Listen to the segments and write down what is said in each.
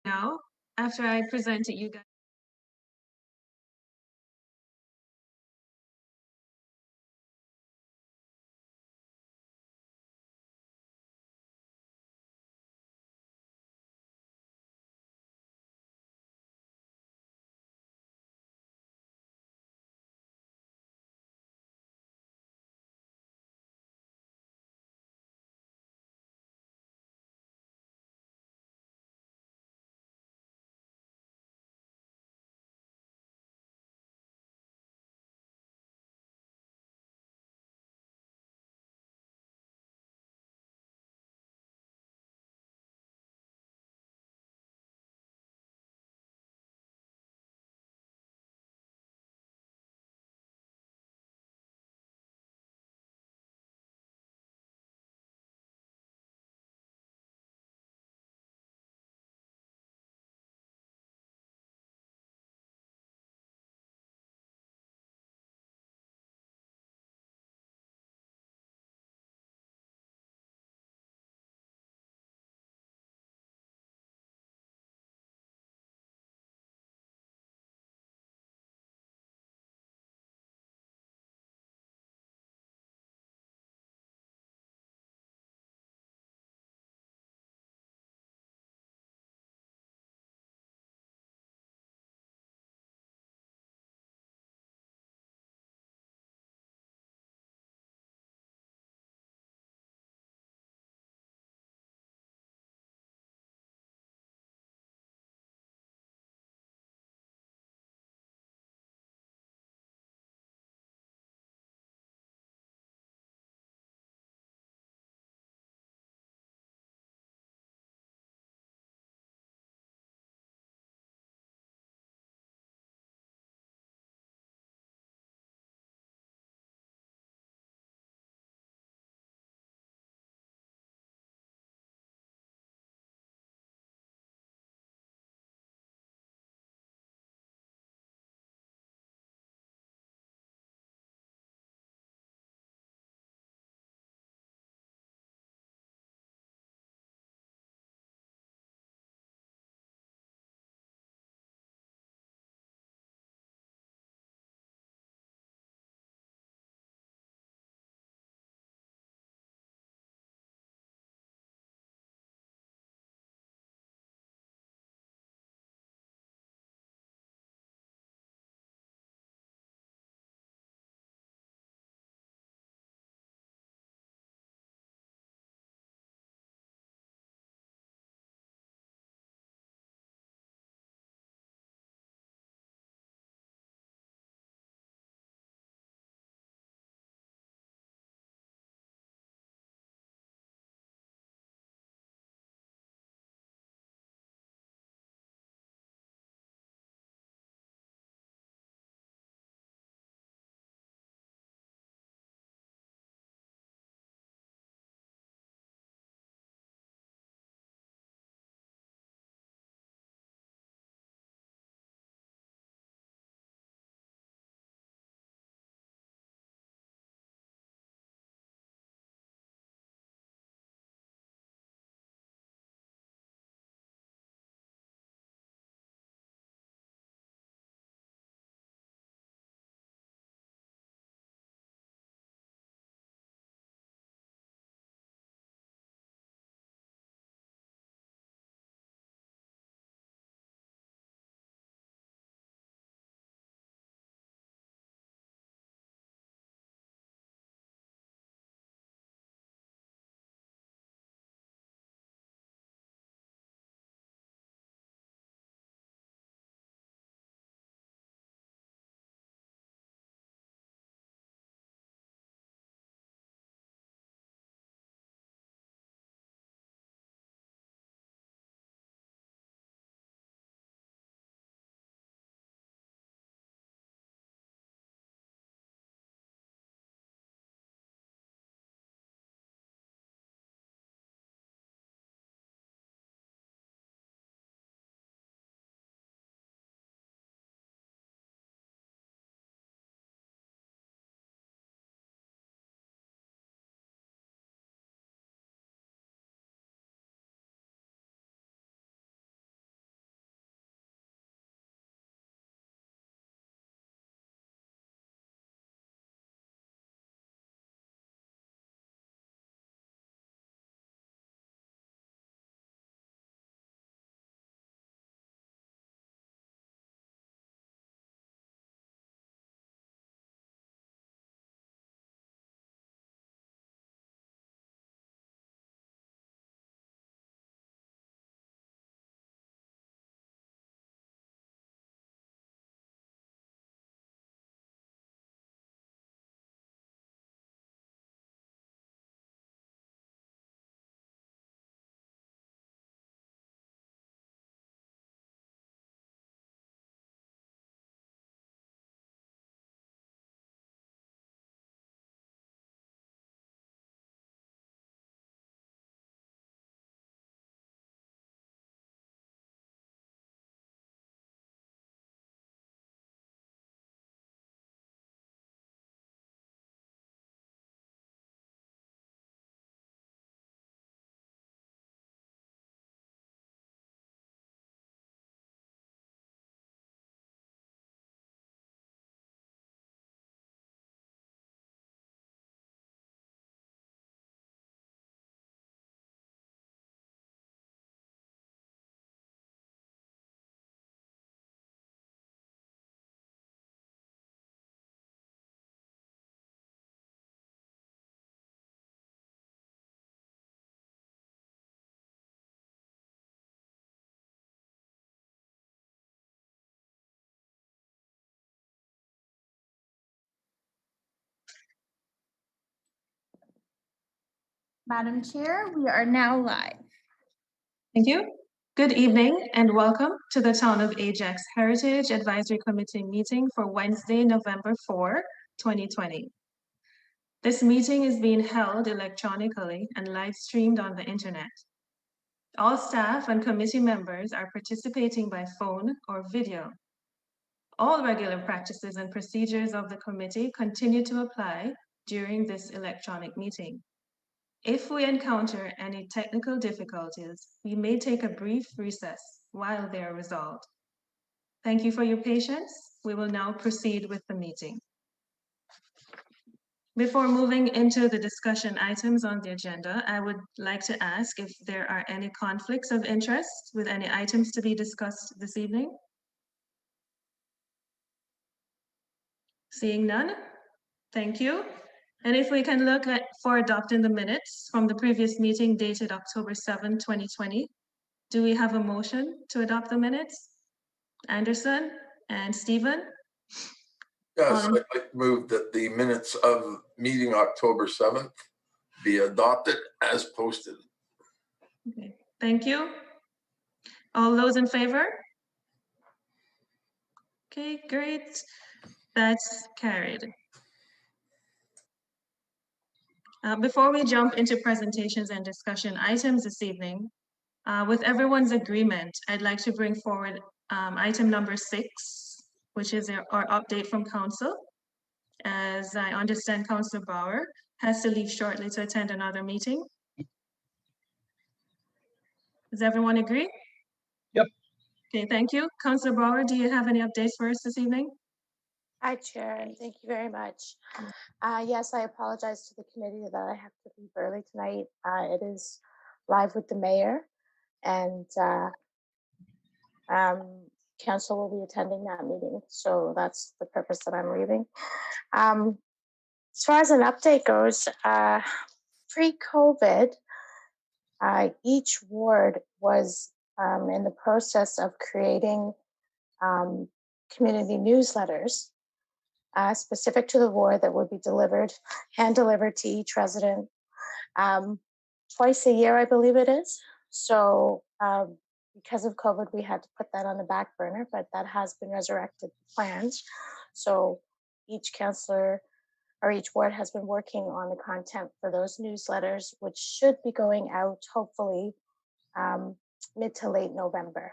know after I present it, you guys. Madam Chair, we are now live. Thank you. Good evening and welcome to the Town of Ajax Heritage Advisory Committee meeting for Wednesday, November 4, 2020. This meeting is being held electronically and live streamed on the internet. All staff and committee members are participating by phone or video. All regular practices and procedures of the committee continue to apply during this electronic meeting. If we encounter any technical difficulties, we may take a brief recess while they are resolved. Thank you for your patience. We will now proceed with the meeting. Before moving into the discussion items on the agenda, I would like to ask if there are any conflicts of interest with any items to be discussed this evening. Seeing none, thank you. And if we can look at for adopting the minutes from the previous meeting dated October 7, 2020, do we have a motion to adopt the minutes? Anderson and Stephen? Yes, I move that the minutes of meeting October 7th be adopted as posted. Okay, thank you. All those in favor? Okay, great. That's carried. Before we jump into presentations and discussion items this evening, with everyone's agreement, I'd like to bring forward item number 6, which is our update from Council. As I understand, Councillor Bauer has to leave shortly to attend another meeting. Does everyone agree? Yep. Okay, thank you. Councillor Bauer, do you have any updates for us this evening? Hi, Chair, and thank you very much. Yes, I apologize to the committee that I have to leave early tonight. It is live with the mayor, and council will be attending that meeting. So that's the purpose that I'm leaving. As far as an update goes, pre-COVID, each ward was in the process of creating community newsletters specific to the ward that would be hand delivered to each resident twice a year, I believe it is. So because of COVID, we had to put that on the back burner, but that has been resurrected plans. So each councillor or each ward has been working on the content for those newsletters, which should be going out hopefully mid to late November.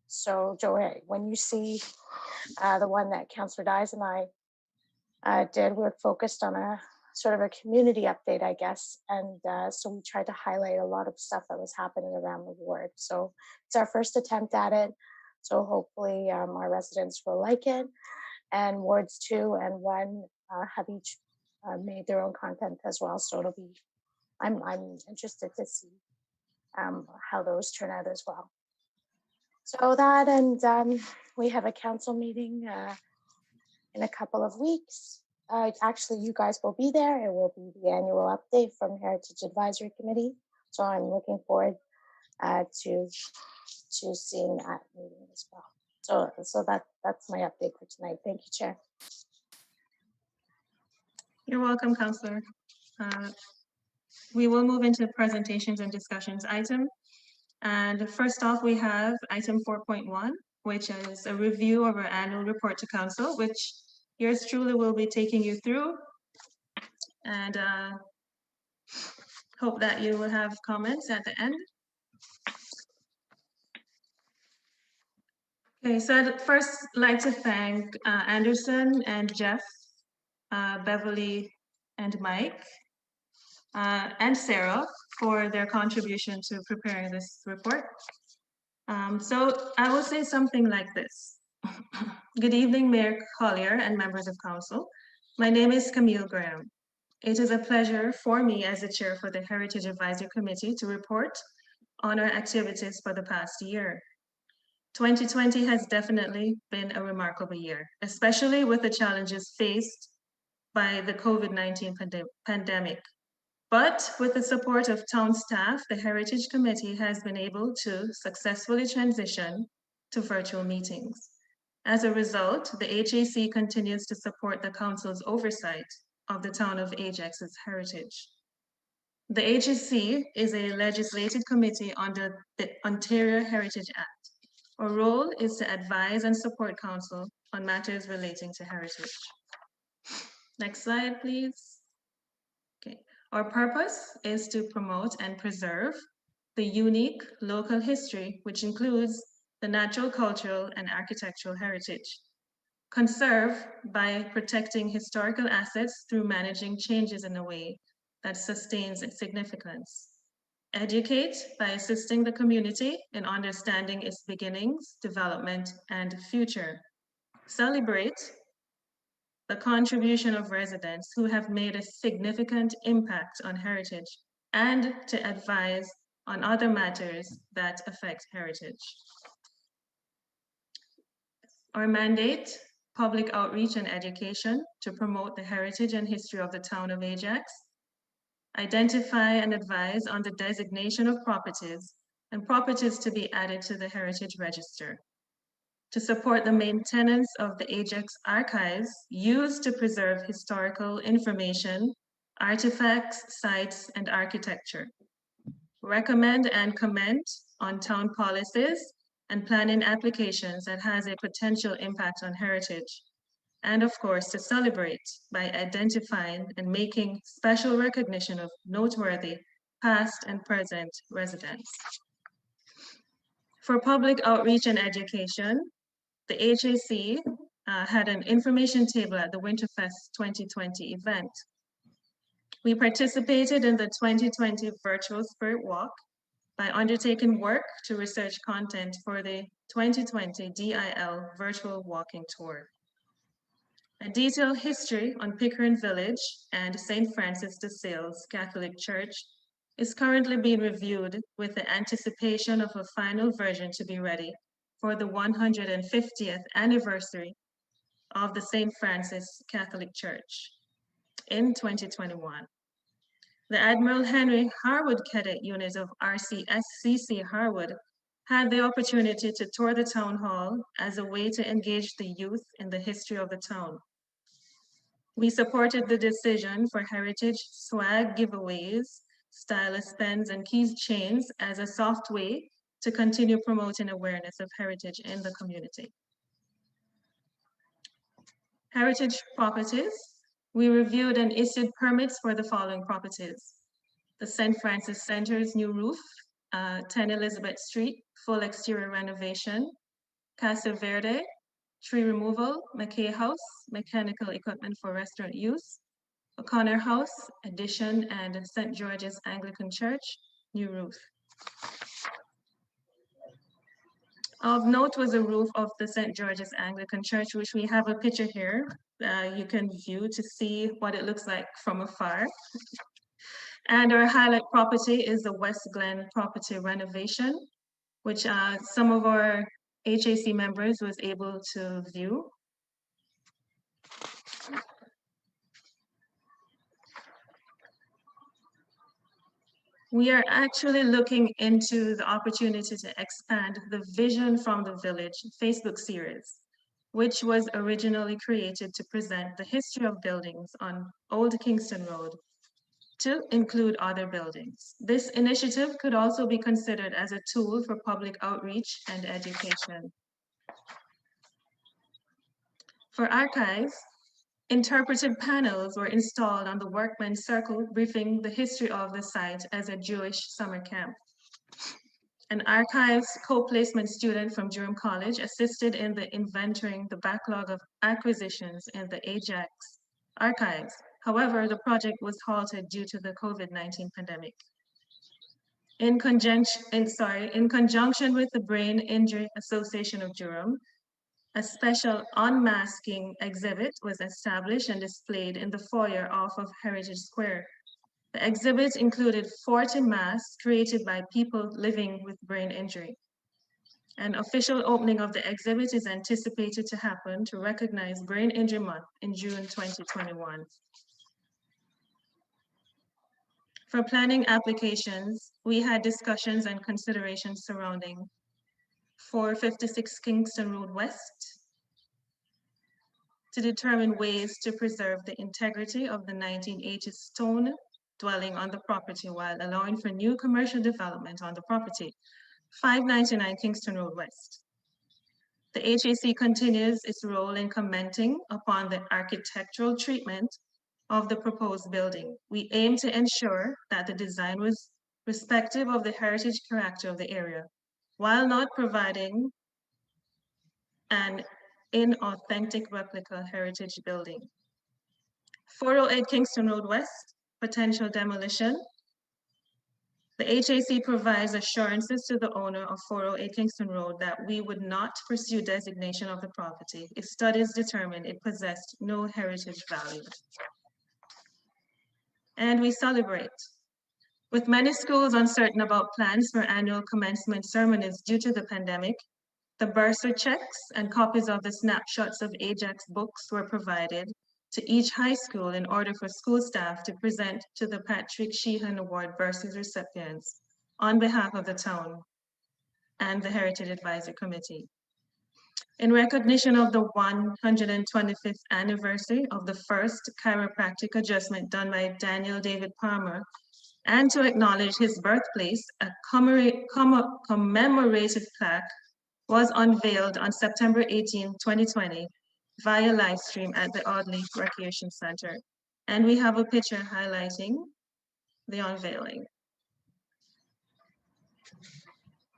So Joanne, when you see the one that Councillor Dyes and I did, we're focused on a sort of a community update, I guess. And so we tried to highlight a lot of stuff that was happening around the ward. So it's our first attempt at it. So hopefully our residents will like it. And wards 2 and 1 have each made their own content as well. So it'll be, I'm interested to see how those turn out as well. So that, and we have a council meeting in a couple of weeks. Actually, you guys will be there. It will be the annual update from Heritage Advisory Committee. So I'm looking forward to seeing that meeting as well. So that's my update for tonight. Thank you, Chair. You're welcome, Councillor. We will move into presentations and discussions item. And first off, we have item 4.1, which is a review of our annual report to Council, which yours truly will be taking you through. And hope that you will have comments at the end. Okay, so I'd first like to thank Anderson and Jeff, Beverly and Mike, and Sarah for their contribution to preparing this report. So I will say something like this. Good evening, Mayor Collier and members of council. My name is Camille Graham. It is a pleasure for me as the chair for the Heritage Advisory Committee to report on our activities for the past year. 2020 has definitely been a remarkable year, especially with the challenges faced by the COVID-19 pandemic. But with the support of town staff, the Heritage Committee has been able to successfully transition to virtual meetings. As a result, the HAC continues to support the council's oversight of the town of Ajax's heritage. The HSC is a legislative committee under the Ontario Heritage Act. Our role is to advise and support council on matters relating to heritage. Next slide, please. Okay. Our purpose is to promote and preserve the unique local history, which includes the natural, cultural, and architectural heritage. Conserve by protecting historical assets through managing changes in a way that sustains its significance. Educate by assisting the community in understanding its beginnings, development, and future. Celebrate the contribution of residents who have made a significant impact on heritage, and to advise on other matters that affect heritage. Our mandate, public outreach and education to promote the heritage and history of the town of Ajax. Identify and advise on the designation of properties and properties to be added to the Heritage Register. To support the maintenance of the Ajax archives used to preserve historical information, artifacts, sites, and architecture. Recommend and comment on town policies and planning applications that has a potential impact on heritage. And of course, to celebrate by identifying and making special recognition of noteworthy past and present residents. For public outreach and education, the HAC had an information table at the Winterfest 2020 event. We participated in the 2020 virtual Spirit Walk by undertaking work to research content for the 2020 DIL virtual walking tour. A detailed history on Pickering Village and St. Francis de Sales Catholic Church is currently being reviewed with the anticipation of a final version to be ready for the 150th anniversary of the St. Francis Catholic Church in 2021. The Admiral Henry Harwood Cadet Unit of RCSCC Harwood had the opportunity to tour the town hall as a way to engage the youth in the history of the town. We supported the decision for heritage swag giveaways, stylus pens, and keys chains as a soft way to continue promoting awareness of heritage in the community. Heritage properties. We reviewed and issued permits for the following properties. The St. Francis Center's new roof, 10 Elizabeth Street, full exterior renovation. Casa Verde, tree removal. McKay House, mechanical equipment for restaurant use. O'Connor House, addition, and St. George's Anglican Church, new roof. Of note was the roof of the St. George's Anglican Church, which we have a picture here. You can view to see what it looks like from afar. And our highlight property is the West Glen property renovation, which some of our HAC members was able to view. We are actually looking into the opportunity to expand the Vision from the Village Facebook series, which was originally created to present the history of buildings on Old Kingston Road to include other buildings. This initiative could also be considered as a tool for public outreach and education. For archives, interpretive panels were installed on the Workmen's Circle, briefing the history of the site as a Jewish summer camp. An archives co-placement student from Durham College assisted in the inventorying the backlog of acquisitions in the Ajax archives. However, the project was halted due to the COVID-19 pandemic. In conjunction with the Brain Injury Association of Durham, a special unmasking exhibit was established and displayed in the foyer off of Heritage Square. The exhibit included 40 masks created by people living with brain injury. An official opening of the exhibit is anticipated to happen to recognize Brain Injury Month in June 2021. For planning applications, we had discussions and considerations surrounding 456 Kingston Road West to determine ways to preserve the integrity of the 1980s stone dwelling on the property while allowing for new commercial development on the property. 599 Kingston Road West. The HAC continues its role in commenting upon the architectural treatment of the proposed building. We aim to ensure that the design was respective of the heritage character of the area, while not providing an inauthentic replica heritage building. 408 Kingston Road West, potential demolition. The HAC provides assurances to the owner of 408 Kingston Road that we would not pursue designation of the property if studies determined it possessed no heritage value. And we celebrate. With many schools uncertain about plans for annual commencement ceremonies due to the pandemic, the bursar checks and copies of the snapshots of Ajax books were provided to each high school in order for school staff to present to the Patrick Sheehan Award bursars recipients on behalf of the town and the Heritage Advisory Committee. In recognition of the 125th anniversary of the first chiropractic adjustment done by Daniel David Palmer, and to acknowledge his birthplace, a commemorative plaque was unveiled on September 18, 2020, via live stream at the Audley Recreation Center. And we have a picture highlighting the unveiling.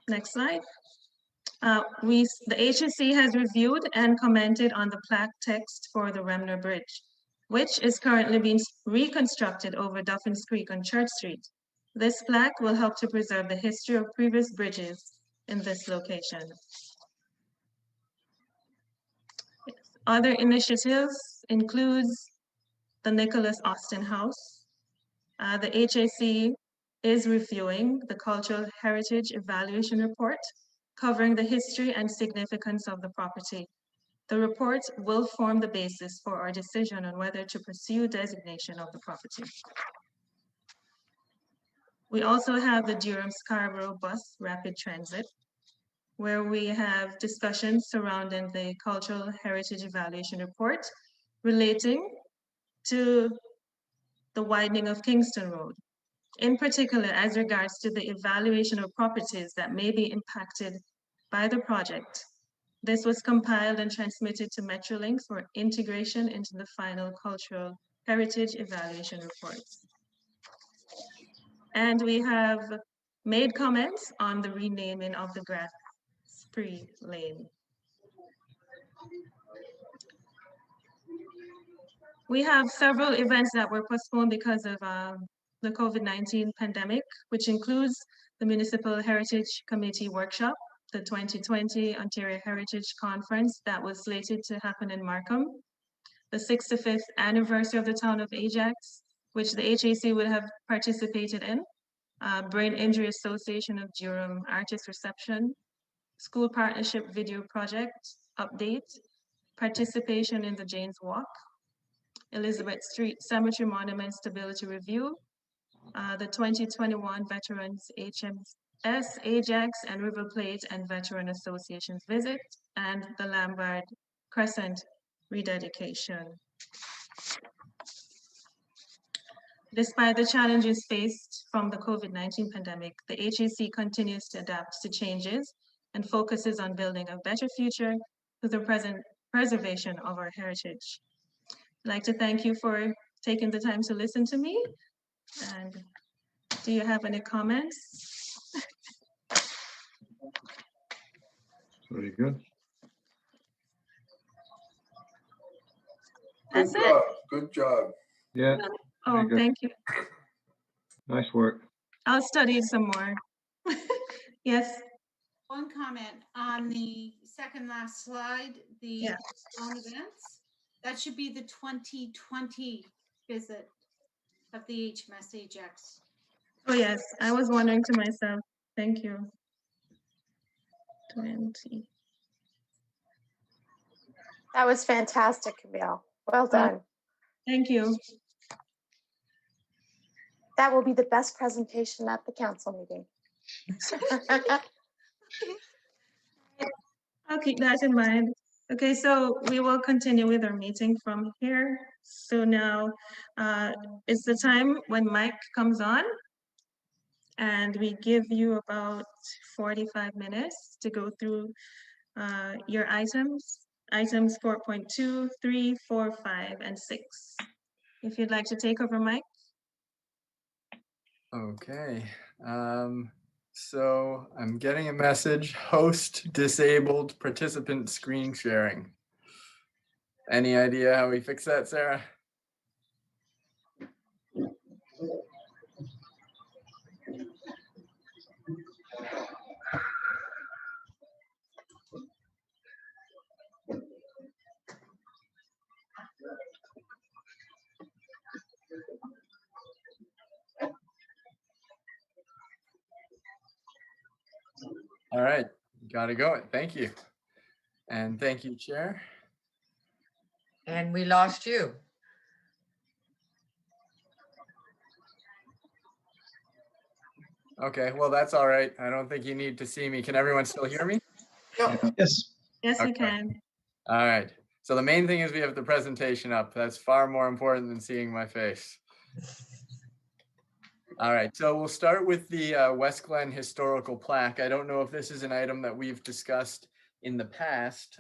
Next slide. The HAC has reviewed and commented on the plaque text for the Remner Bridge, which is currently being reconstructed over Duffins Creek on Church Street. This plaque will help to preserve the history of previous bridges in this location. Other initiatives includes the Nicholas Austin House. The HAC is reviewing the Cultural Heritage Evaluation Report covering the history and significance of the property. The report will form the basis for our decision on whether to pursue designation of the property. We also have the Durham-Scarborough Bus Rapid Transit, where we have discussions surrounding the Cultural Heritage Evaluation Report relating to the widening of Kingston Road, in particular as regards to the evaluation of properties that may be impacted by the project. This was compiled and transmitted to Metrolinx for integration into the final Cultural Heritage Evaluation reports. And we have made comments on the renaming of the Grass Spree Lane. We have several events that were postponed because of the COVID-19 pandemic, which includes the Municipal Heritage Committee Workshop, the 2020 Ontario Heritage Conference that was slated to happen in Markham, the 65th anniversary of the town of Ajax, which the HAC would have participated in, Brain Injury Association of Durham Artist Reception, School Partnership Video Project Update, participation in the Janes Walk, Elizabeth Street Cemetery Monument Stability Review, the 2021 Veterans HMS, Ajax and River Plate and Veteran Associations visit, and the Lombard Crescent rededication. Despite the challenges faced from the COVID-19 pandemic, the HAC continues to adapt to changes and focuses on building a better future through the present preservation of our heritage. I'd like to thank you for taking the time to listen to me. And do you have any comments? Very good. That's Good it. job. Good job. Yeah, Oh, very good. thank you. Nice work. I'll study some more. Yes. One comment on the second last slide, the Yeah. Postponed Events. That should be the 2020 visit of the HMS Ajax. Oh, yes. I was wondering to myself. Thank you. 20. That was fantastic, Camille. Well done. Thank you. That will be the best presentation at the council meeting. I'll keep that in mind. Okay, so we will continue with our meeting from here. So now it's the time when Mike comes on, and we give you about 45 minutes to go through your items 4.2, 3, 4, 5, and 6. If you'd like to take over, Mike. Okay. So I'm getting a message, host disabled participant screen sharing. Any idea how we fix that, Sarah? All right, got to go. Thank you. And thank you, Chair. And we lost you. Okay, well, that's all right. I don't think you need to see me. Can everyone still hear me? Yes. Yes, we Okay. can. All right. So the main thing is we have the presentation up. That's far more important than seeing my face. All right, so we'll start with the West Glen historical plaque. I don't know if this is an item that we've discussed in the past,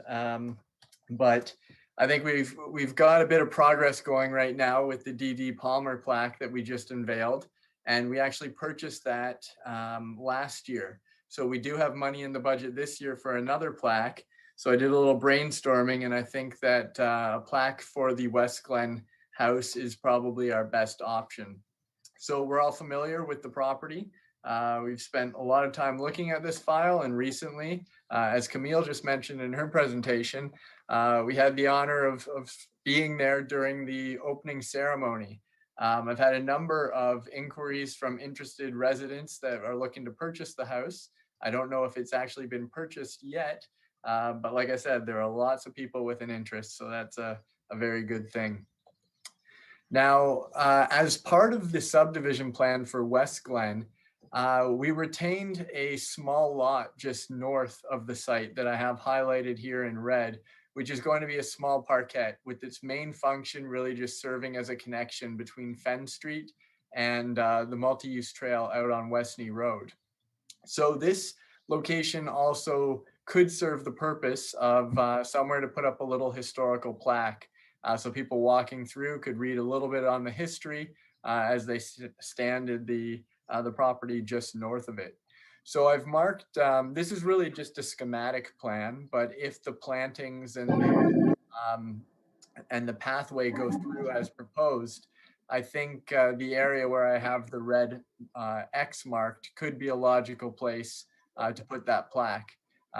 but I think we've got a bit of progress going right now with the D.D. Palmer plaque that we just unveiled, and we actually purchased that last year. So we do have money in the budget this year for another plaque. So I did a little brainstorming, and I think that a plaque for the West Glen house is probably our best option. So we're all familiar with the property. We've spent a lot of time looking at this file, and recently, as Camille just mentioned in her presentation, we had the honor of being there during the opening ceremony. I've had a number of inquiries from interested residents that are looking to purchase the house. I don't know if it's actually been purchased yet, but like I said, there are lots of people with an interest, so that's a very good thing. Now, as part of the subdivision plan for West Glen, we retained a small lot just north of the site that I have highlighted here in red, which is going to be a small parkette with its main function really just serving as a connection between Fenn Street and the multi-use trail out on Westney Road. So this location also could serve the purpose of somewhere to put up a little historical plaque. So people walking through could read a little bit on the history as they stand at the property just north of it. So I've marked, this is really just a schematic plan, but if the plantings and the pathway go through as proposed, I think the area where I have the red X marked could be a logical place to put that plaque.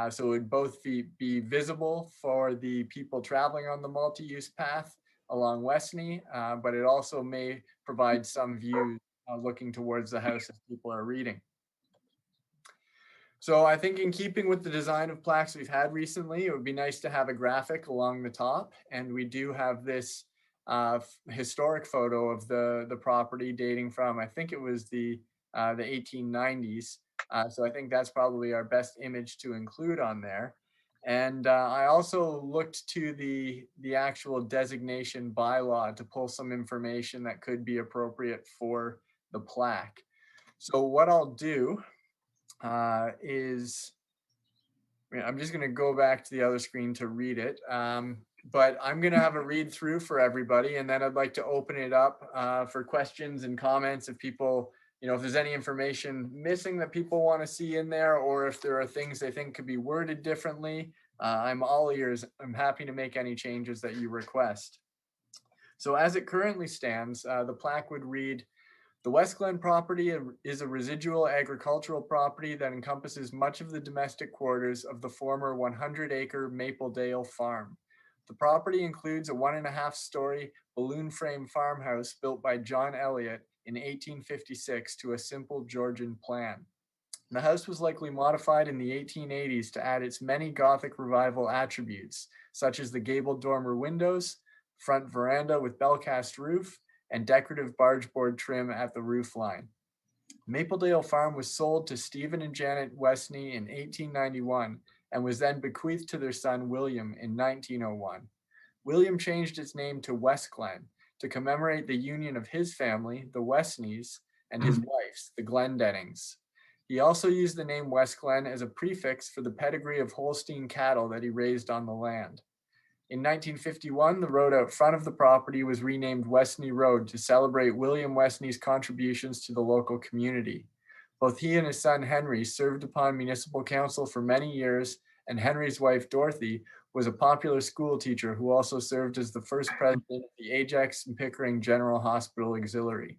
So it would both be visible for the people traveling on the multi-use path along Westney, but it also may provide some views looking towards the house as people are reading. So I think in keeping with the design of plaques we've had recently, it would be nice to have a graphic along the top. And we do have this historic photo of the property dating from, I think it was the 1890s. So I think that's probably our best image to include on there. And I also looked to the actual designation bylaw to pull some information that could be appropriate for the plaque. So what I'll do is, I'm just going to go back to the other screen to read it. But I'm going to have a read through for everybody, and then I'd like to open it up for questions and comments if people, if there's any information missing that people want to see in there, or if there are things they think could be worded differently. I'm all ears. I'm happy to make any changes that you request. So as it currently stands, the plaque would read, "The West Glen property is a residual agricultural property that encompasses much of the domestic quarters of the former 100-acre Mapledale farm. The property includes a 1.5-story balloon frame farmhouse built by John Elliott in 1856 to a simple Georgian plan. The house was likely modified in the 1880s to add its many Gothic revival attributes, such as the gabled dormer windows, front veranda with bell-cast roof, and decorative bargeboard trim at the roof line. Mapledale Farm was sold to Stephen and Janet Westney in 1891 and was then bequeathed to their son William in 1901. William changed its name to West Glen to commemorate the union of his family, the Westneys, and his wife's, the Glendennings. He also used the name West Glen as a prefix for the pedigree of Holstein cattle that he raised on the land. In 1951, the road out front of the property was renamed Westney Road to celebrate William Westney's contributions to the local community. Both he and his son Henry served upon municipal council for many years, and Henry's wife Dorothy was a popular school teacher who also served as the first president of the Ajax and Pickering General Hospital Auxiliary.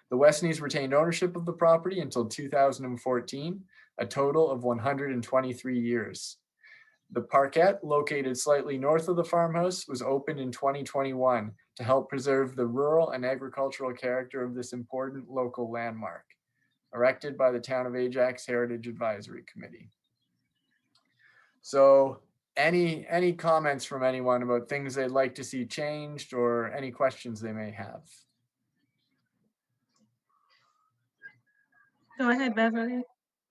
The Westneys retained ownership of the property until 2014, a total of 123 years. The parquet, located slightly north of the farmhouse, was opened in 2021 to help preserve the rural and agricultural character of this important local landmark, erected by the Town of Ajax Heritage Advisory Committee. So any comments from anyone about things they'd like to see changed or any questions they may have? Go ahead, Beverly.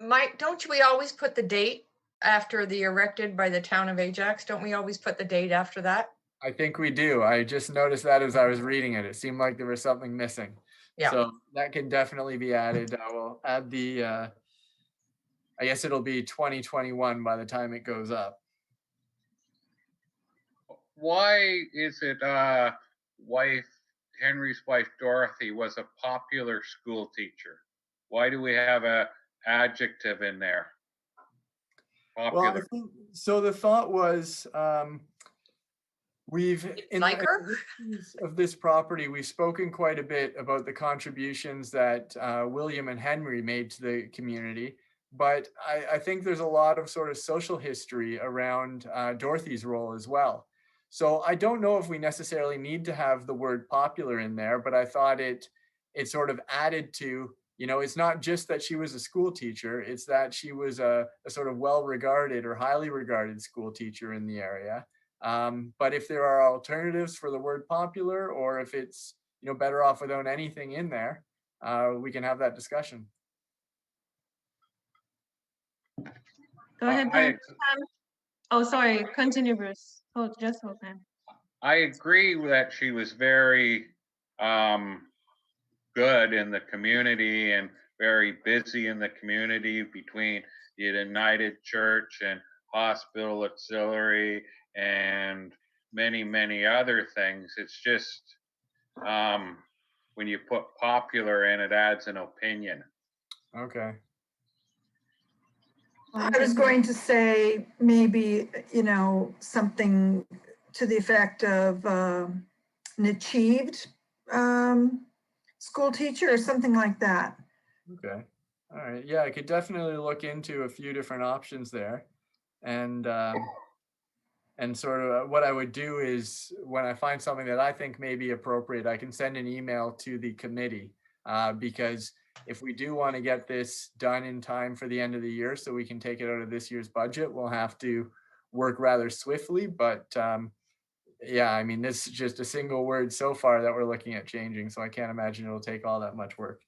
Mike, don't we always put the date after the erected by the Town of Ajax? Don't we always put the date after that? I think we do. I just noticed that as I was reading it. It seemed like there was something missing. Yeah. So that can definitely be added. I will add the, I guess it'll be 2021 by the time it goes up. Why is it Henry's wife Dorothy was a popular school teacher? Why do we have a adjective in there? Popular. Well, I think, so the thought was, we've in Like the her? histories of this property, we've spoken quite a bit about the contributions that William and Henry made to the community. But I think there's a lot of sort of social history around Dorothy's role as well. So I don't know if we necessarily need to have the word popular in there, but I thought it sort of added to, you know, it's not just that she was a school teacher, it's that she was a sort of well-regarded or highly regarded school teacher in the area. But if there are alternatives for the word popular, or if it's, you know, better off without anything in there, we can have that discussion. Go ahead, Pam. Oh, sorry. Continue, Bruce. Oh, just hold on. I agree that she was very good in the community and very busy in the community between the United Church and Hospital Auxiliary and many, many other things. It's just when you put popular in, it adds an opinion. Okay. I was going to say maybe, you know, something to the effect of an achieved school teacher or something like that. Okay. All right. Yeah, I could definitely look into a few different options there. And sort of what I would do is when I find something that I think may be appropriate, I can send an email to the committee because if we do want to get this done in time for the end of the year so we can take it out of this year's budget, we'll have to work rather swiftly. But yeah, I mean, this is just a single word so far that we're looking at changing, so I can't imagine it'll take all that much work.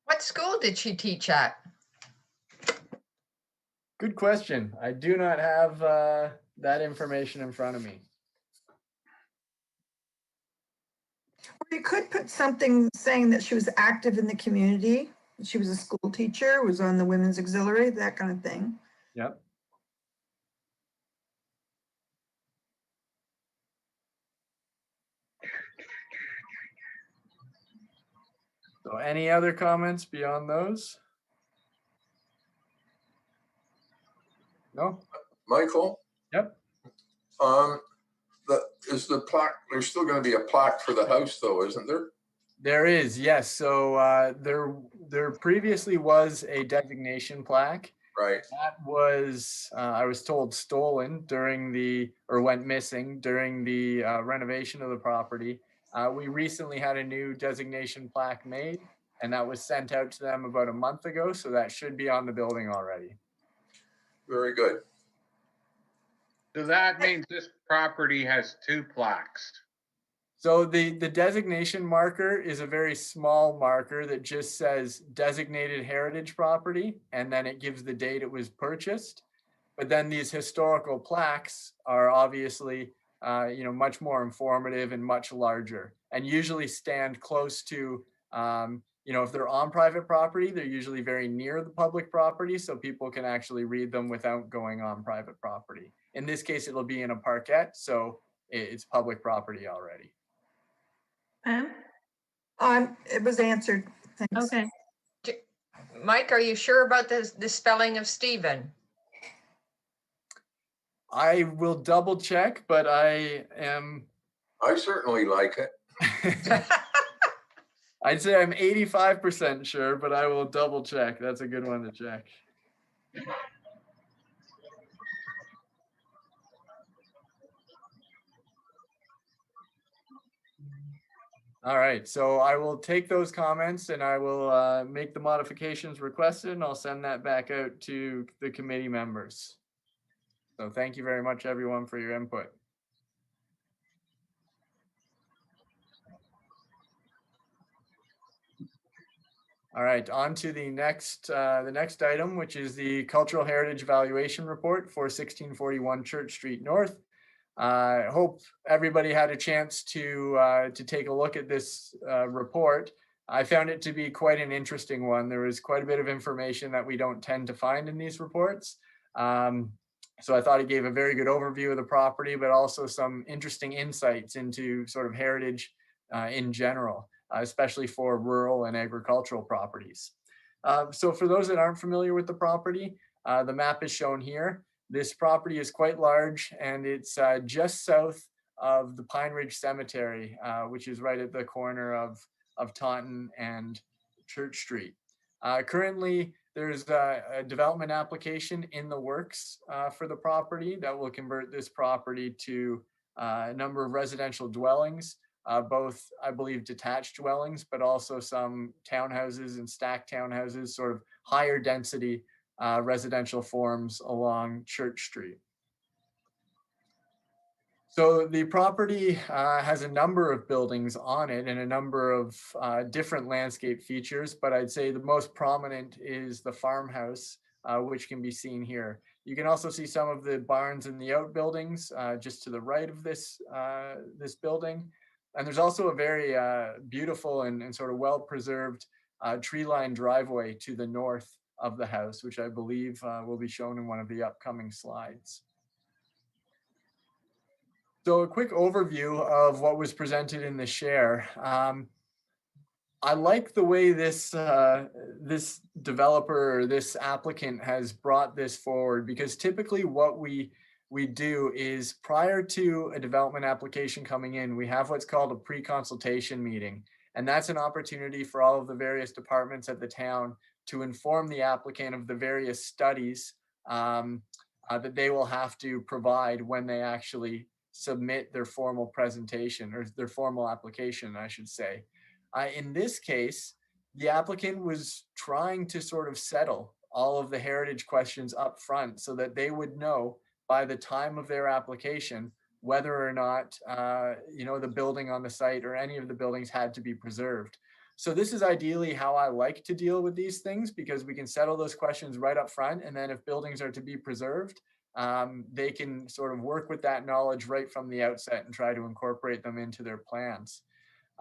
What school did she teach at? Good question. I do not have that information in front of me. Or you could put something saying that she was active in the community. She was a school teacher, was on the Women's Auxiliary, that kind of thing. Yep. So any other comments beyond those? No? Michael, Yep. is the plaque, there's still going to be a plaque for the house though, isn't there? There is, yes. So there previously was a designation plaque. Right. That was, I was told, stolen or went missing during the renovation of the property. We recently had a new designation plaque made, and that was sent out to them about a month ago. So that should be on the building already. Very good. So that means this property has two plaques. So the designation marker is a very small marker that just says designated heritage property, and then it gives the date it was purchased. But then these historical plaques are obviously, much more informative and much larger, and usually stand close to, if they're on private property, they're usually very near the public property, so people can actually read them without going on private property. In this case, it'll be in a parkette, so it's public property already. Pam? It was answered. Thanks. Okay. Mike, are you sure about the spelling of Stephen? I will double check, but I certainly like it. I'd say I'm 85% sure, but I will double check. That's a good one to check. All right, so I will take those comments and I will make the modifications requested, and I'll send that back out to the committee members. So thank you very much, everyone, for your input. All right, on to the next item, which is the Cultural Heritage Evaluation Report for 1641 Church Street North. I hope everybody had a chance to take a look at this report. I found it to be quite an interesting one. There was quite a bit of information that we don't tend to find in these reports. So I thought it gave a very good overview of the property, but also some interesting insights into sort of heritage in general, especially for rural and agricultural properties. So for those that aren't familiar with the property, the map is shown here. This property is quite large, and it's just south of the Pine Ridge Cemetery, which is right at the corner of Taunton and Church Street. Currently, there's a development application in the works for the property that will convert this property to a number of residential dwellings, both, I believe, detached dwellings, but also some townhouses and stacked townhouses, sort of higher density residential forms along Church Street. So the property has a number of buildings on it and a number of different landscape features, but I'd say the most prominent is the farmhouse, which can be seen here. You can also see some of the barns and the outbuildings just to the right of this building. And there's also a very beautiful and sort of well-preserved tree-lined driveway to the north of the house, which I believe will be shown in one of the upcoming slides. So a quick overview of what was presented in the share. I like the way this developer or this applicant has brought this forward, because typically what we do is, prior to a development application coming in, we have what's called a pre-consultation meeting. And that's an opportunity for all of the various departments at the town to inform the applicant of the various studies that they will have to provide when they actually submit their formal presentation, or their formal application, I should say. In this case, the applicant was trying to sort of settle all of the heritage questions up front so that they would know by the time of their application whether or not the building on the site or any of the buildings had to be preserved. So this is ideally how I like to deal with these things, because we can settle those questions right up front, and then if buildings are to be preserved, they can sort of work with that knowledge right from the outset and try to incorporate them into their plans.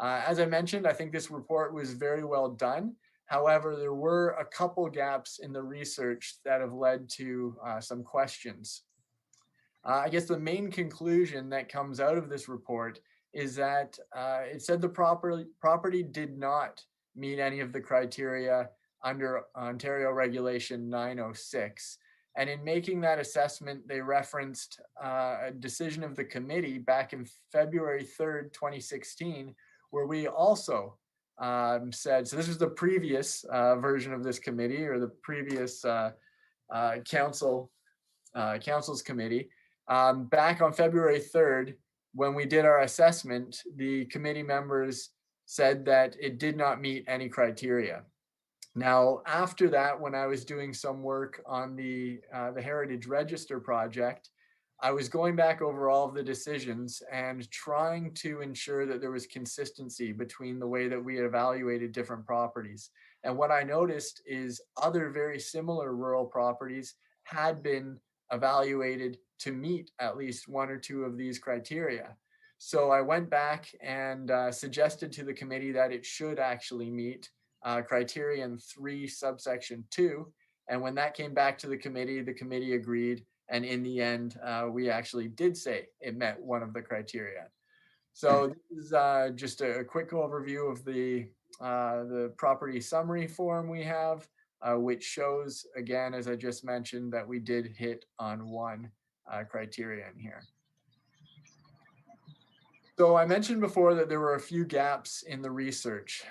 As I mentioned, I think this report was very well done. However, there were a couple gaps in the research that have led to some questions. I guess the main conclusion that comes out of this report is that it said the property did not meet any of the criteria under Ontario Regulation 906. And in making that assessment, they referenced a decision of the committee back in February 3rd, 2016, where we also said, so this was the previous version of this committee, or the previous council's committee. Back on February 3rd, when we did our assessment, the committee members said that it did not meet any criteria. Now, after that, when I was doing some work on the Heritage Register project, I was going back over all of the decisions and trying to ensure that there was consistency between the way that we had evaluated different properties. And what I noticed is other very similar rural properties had been evaluated to meet at least one or two of these criteria. So I went back and suggested to the committee that it should actually meet criterion 3 subsection 2. And when that came back to the committee agreed. And in the end, we actually did say it met one of the criteria. So this is just a quick overview of the property summary form we have, which shows, again, as I just mentioned, that we did hit on one criterion here. So I mentioned before that there were a few gaps in the research,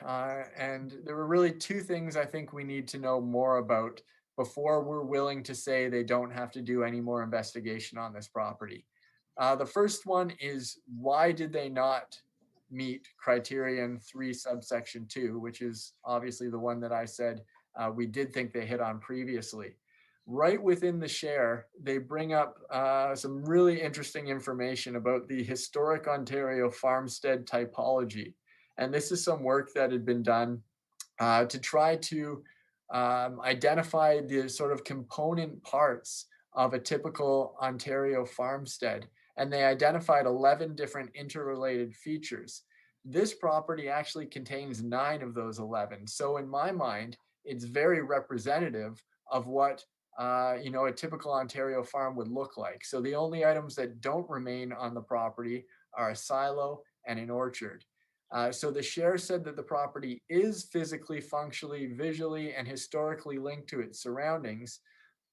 and there were really two things I think we need to know more about before we're willing to say they don't have to do any more investigation on this property. The first one is, why did they not meet criterion 3 subsection 2, which is obviously the one that I said we did think they hit on previously. Right within the share, they bring up some really interesting information about the historic Ontario farmstead typology. And this is some work that had been done to try to identify the sort of component parts of a typical Ontario farmstead. And they identified 11 different interrelated features. This property actually contains 9 of those 11. So in my mind, it's very representative of what a typical Ontario farm would look like. So the only items that don't remain on the property are a silo and an orchard. So the share said that the property is physically, functionally, visually, and historically linked to its surroundings,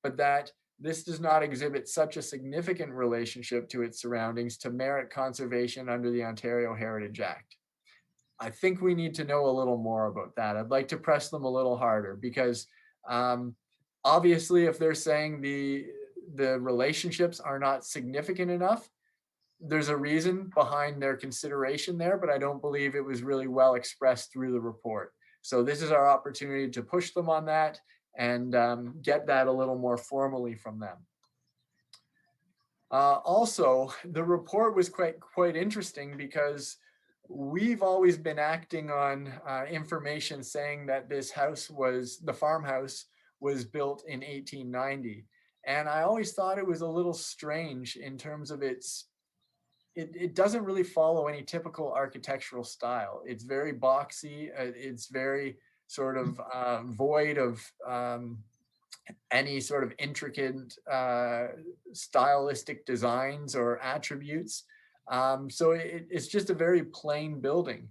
but that this does not exhibit such a significant relationship to its surroundings to merit conservation under the Ontario Heritage Act. I think we need to know a little more about that. I'd like to press them a little harder because obviously, if they're saying the relationships are not significant enough, there's a reason behind their consideration there, but I don't believe it was really well expressed through the report. So this is our opportunity to push them on that and get that a little more formally from them. Also, the report was quite interesting because we've always been acting on information saying that this house the farmhouse was built in 1890. And I always thought it was a little strange in terms of it doesn't really follow any typical architectural style. It's very boxy. It's very sort of void of any sort of intricate stylistic designs or attributes. So it's just a very plain building.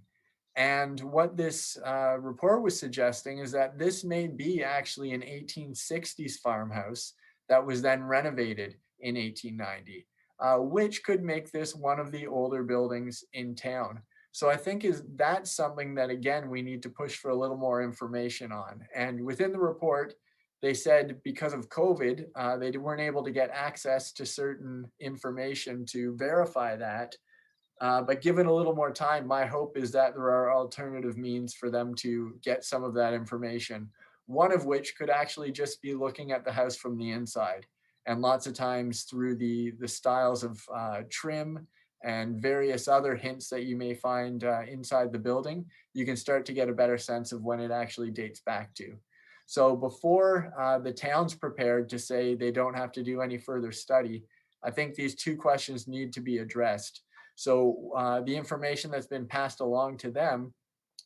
And what this report was suggesting is that this may be actually an 1860s farmhouse that was then renovated in 1890, which could make this one of the older buildings in town. So I think that's something that, again, we need to push for a little more information on. And within the report, they said because of COVID, they weren't able to get access to certain information to verify that. But given a little more time, my hope is that there are alternative means for them to get some of that information. One of which could actually just be looking at the house from the inside. And lots of times through the styles of trim and various other hints that you may find inside the building, you can start to get a better sense of when it actually dates back to. So before the town's prepared to say they don't have to do any further study, I think these two questions need to be addressed. So the information that's been passed along to them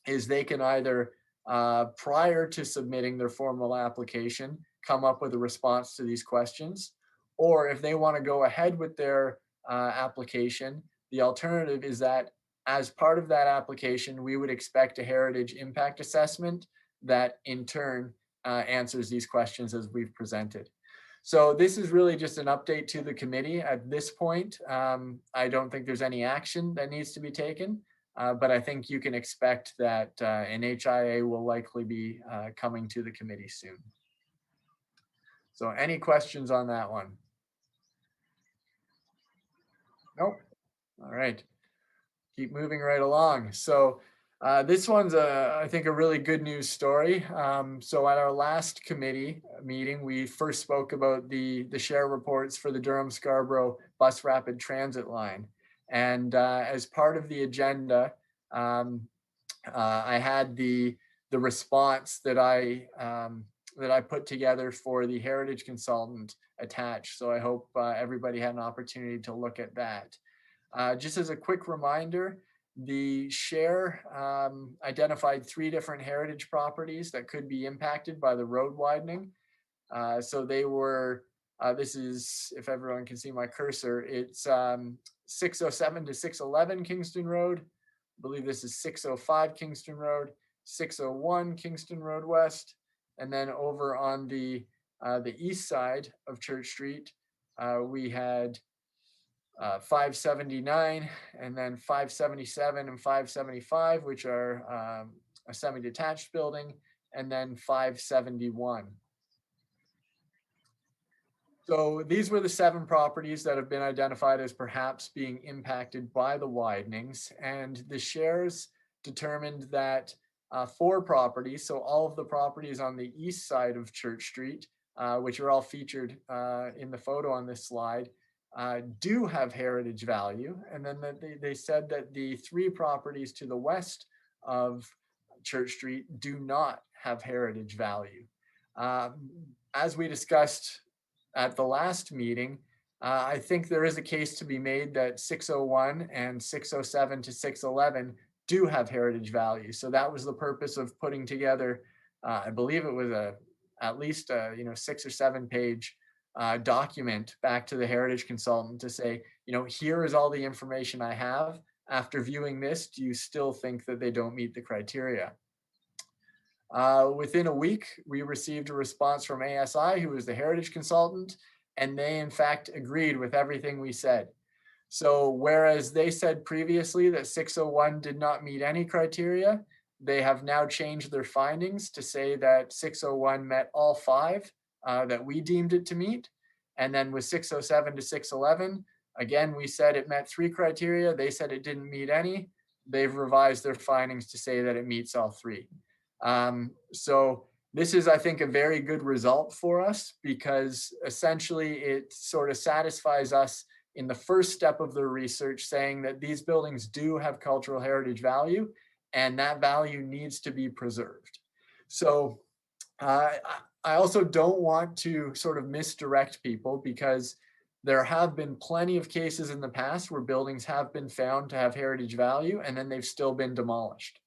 is they can either, prior to submitting their formal application, come up with a response to these questions, or if they want to go ahead with their application, the alternative is that as part of that application, we would expect a heritage impact assessment that in turn answers these questions as we've presented. So this is really just an update to the committee at this point. I don't think there's any action that needs to be taken, but I think you can expect that an HIA will likely be coming to the committee soon. So any questions on that one? Nope. All right. Keep moving right along. So This one's, I think, a really good news story. So at our last committee meeting, we first spoke about the share reports for the Durham-Scarborough Bus Rapid Transit line. And as part of the agenda, I had the response that I put together for the heritage consultant attached. So I hope everybody had an opportunity to look at that. Just as a quick reminder, the share identified 3 different heritage properties that could be impacted by the road widening. So they were, this is, if everyone can see my cursor, it's 607 to 611 Kingston Road. I believe this is 605 Kingston Road, 601 Kingston Road West, and then over on the east side of Church Street, we had 579 and then 577 and 575, which are a semi-detached building, and then 571. So these were the 7 properties that have been identified as perhaps being impacted by the widenings, and the shares determined that 4 properties, so all of the properties on the east side of Church Street, which are all featured in the photo on this slide, do have heritage value. And then they said that the 3 properties to the west of Church Street do not have heritage value. As we discussed at the last meeting, I think there is a case to be made that 601 and 607 to 611 do have heritage value. So that was the purpose of putting together, I believe it was at least a 6 or 7 page document back to the heritage consultant to say, here is all the information I have. After viewing this, do you still think that they don't meet the criteria? Within a week, we received a response from ASI, who was the heritage consultant, and they in fact agreed with everything we said. So whereas they said previously that 601 did not meet any criteria, they have now changed their findings to say that 601 met all 5 that we deemed it to meet. And then with 607 to 611, again, we said it met 3 criteria. They said it didn't meet any. They've revised their findings to say that it meets all 3. So this is, I think, a very good result for us, because essentially it sort of satisfies us in the first step of the research, saying that these buildings do have cultural heritage value, and that value needs to be preserved. So I also don't want to sort of misdirect people, because there have been plenty of cases in the past where buildings have been found to have heritage value and then they've still been demolished.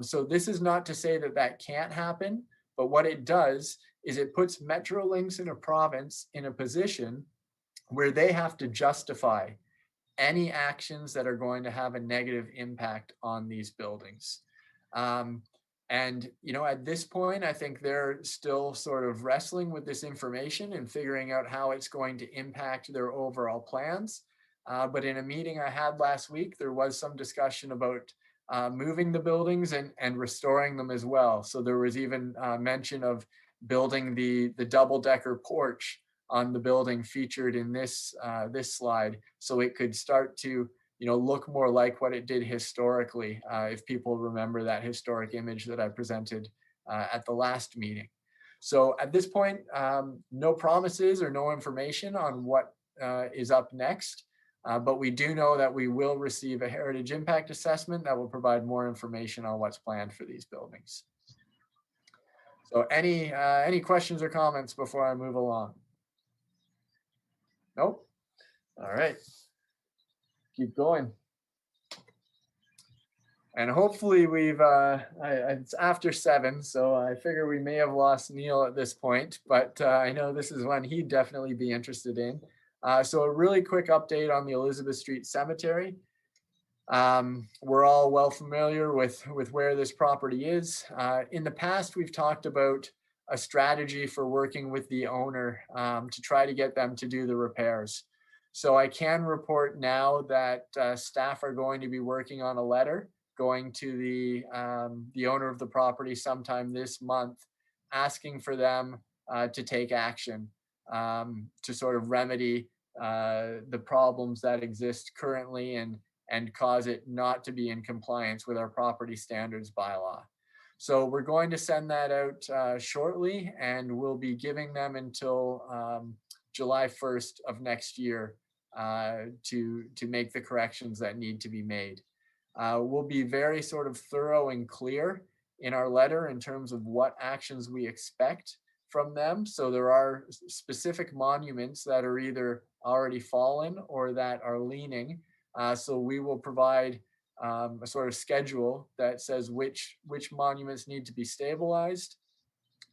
So this is not to say that that can't happen, but what it does is it puts Metrolinx in a province in a position where they have to justify any actions that are going to have a negative impact on these buildings. And at this point, I think they're still sort of wrestling with this information and figuring out how it's going to impact their overall plans. But in a meeting I had last week, there was some discussion about moving the buildings and restoring them as well. So there was even mention of building the double-decker porch on the building featured in this slide, so it could start to look more like what it did historically, if people remember that historic image that I presented at the last meeting. So at this point, no promises or no information on what is up next. But we do know that we will receive a heritage impact assessment that will provide more information on what's planned for these buildings. So any questions or comments before I move along? Nope. All right. Keep going. And hopefully we've, it's after 7, so I figure we may have lost Neil at this point, but I know this is one he'd definitely be interested in. So a really quick update on the Elizabeth Street Cemetery. We're all well familiar with where this property is. In the past, we've talked about a strategy for working with the owner to try to get them to do the repairs. So I can report now that staff are going to be working on a letter going to the owner of the property sometime this month, asking for them to take action to sort of remedy the problems that exist currently and and cause it not to be in compliance with our property standards bylaw. So we're going to send that out shortly, and we'll be giving them until July 1st of next year to make the corrections that need to be made. We'll be very sort of thorough and clear in our letter in terms of what actions we expect from them. So there are specific monuments that are either already fallen or that are leaning. So we will provide a sort of schedule that says which monuments need to be stabilized.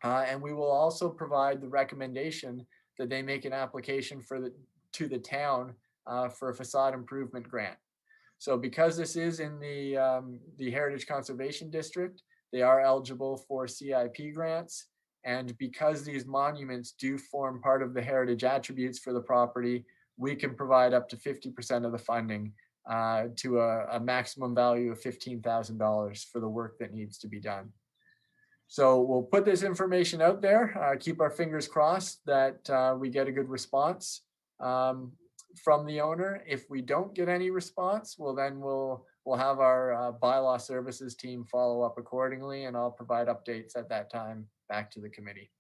And we will also provide the recommendation that they make an application to the town for a facade improvement grant. So because this is in the Heritage Conservation District, they are eligible for CIP grants. And because these monuments do form part of the heritage attributes for the property, we can provide up to 50% of the funding to a maximum value of $15,000 for the work that needs to be done. So we'll put this information out there, keep our fingers crossed that we get a good response from the owner. If we don't get any response, well, then we'll have our bylaw services team follow up accordingly, and I'll provide updates at that time back to the committee.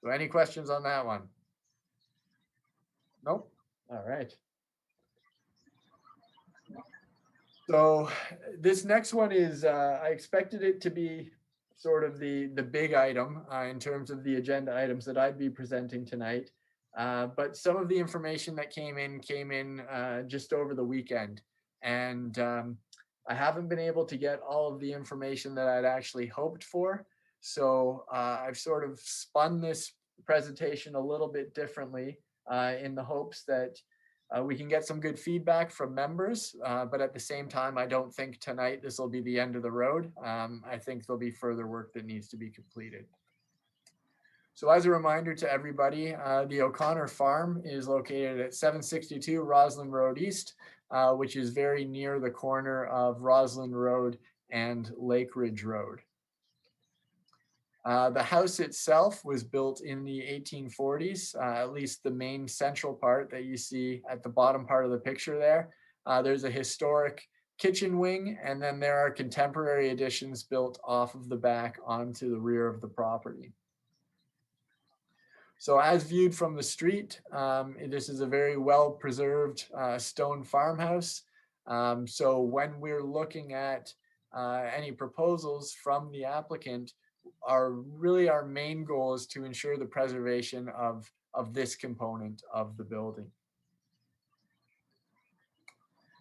So any questions on that one? Nope. All right. So this next one is, I expected it to be sort of the big item in terms of the agenda items that I'd be presenting tonight. But some of the information that came in just over the weekend. And I haven't been able to get all of the information that I'd actually hoped for. So I've sort of spun this presentation a little bit differently in the hopes that we can get some good feedback from members, but at the same time, I don't think tonight this will be the end of the road. I think there'll be further work that needs to be completed. So as a reminder to everybody, the O'Connor Farm is located at 762 Roslyn Road East, which is very near the corner of Roslyn Road and Lake Ridge Road. The house itself was built in the 1840s, at least the main central part that you see at the bottom part of the picture there. There's a historic kitchen wing, and then there are contemporary additions built off of the back onto the rear of the property. So as viewed from the street, this is a very well-preserved stone farmhouse. So when we're looking at any proposals from the applicant, our main goal is to ensure the preservation of this component of the building.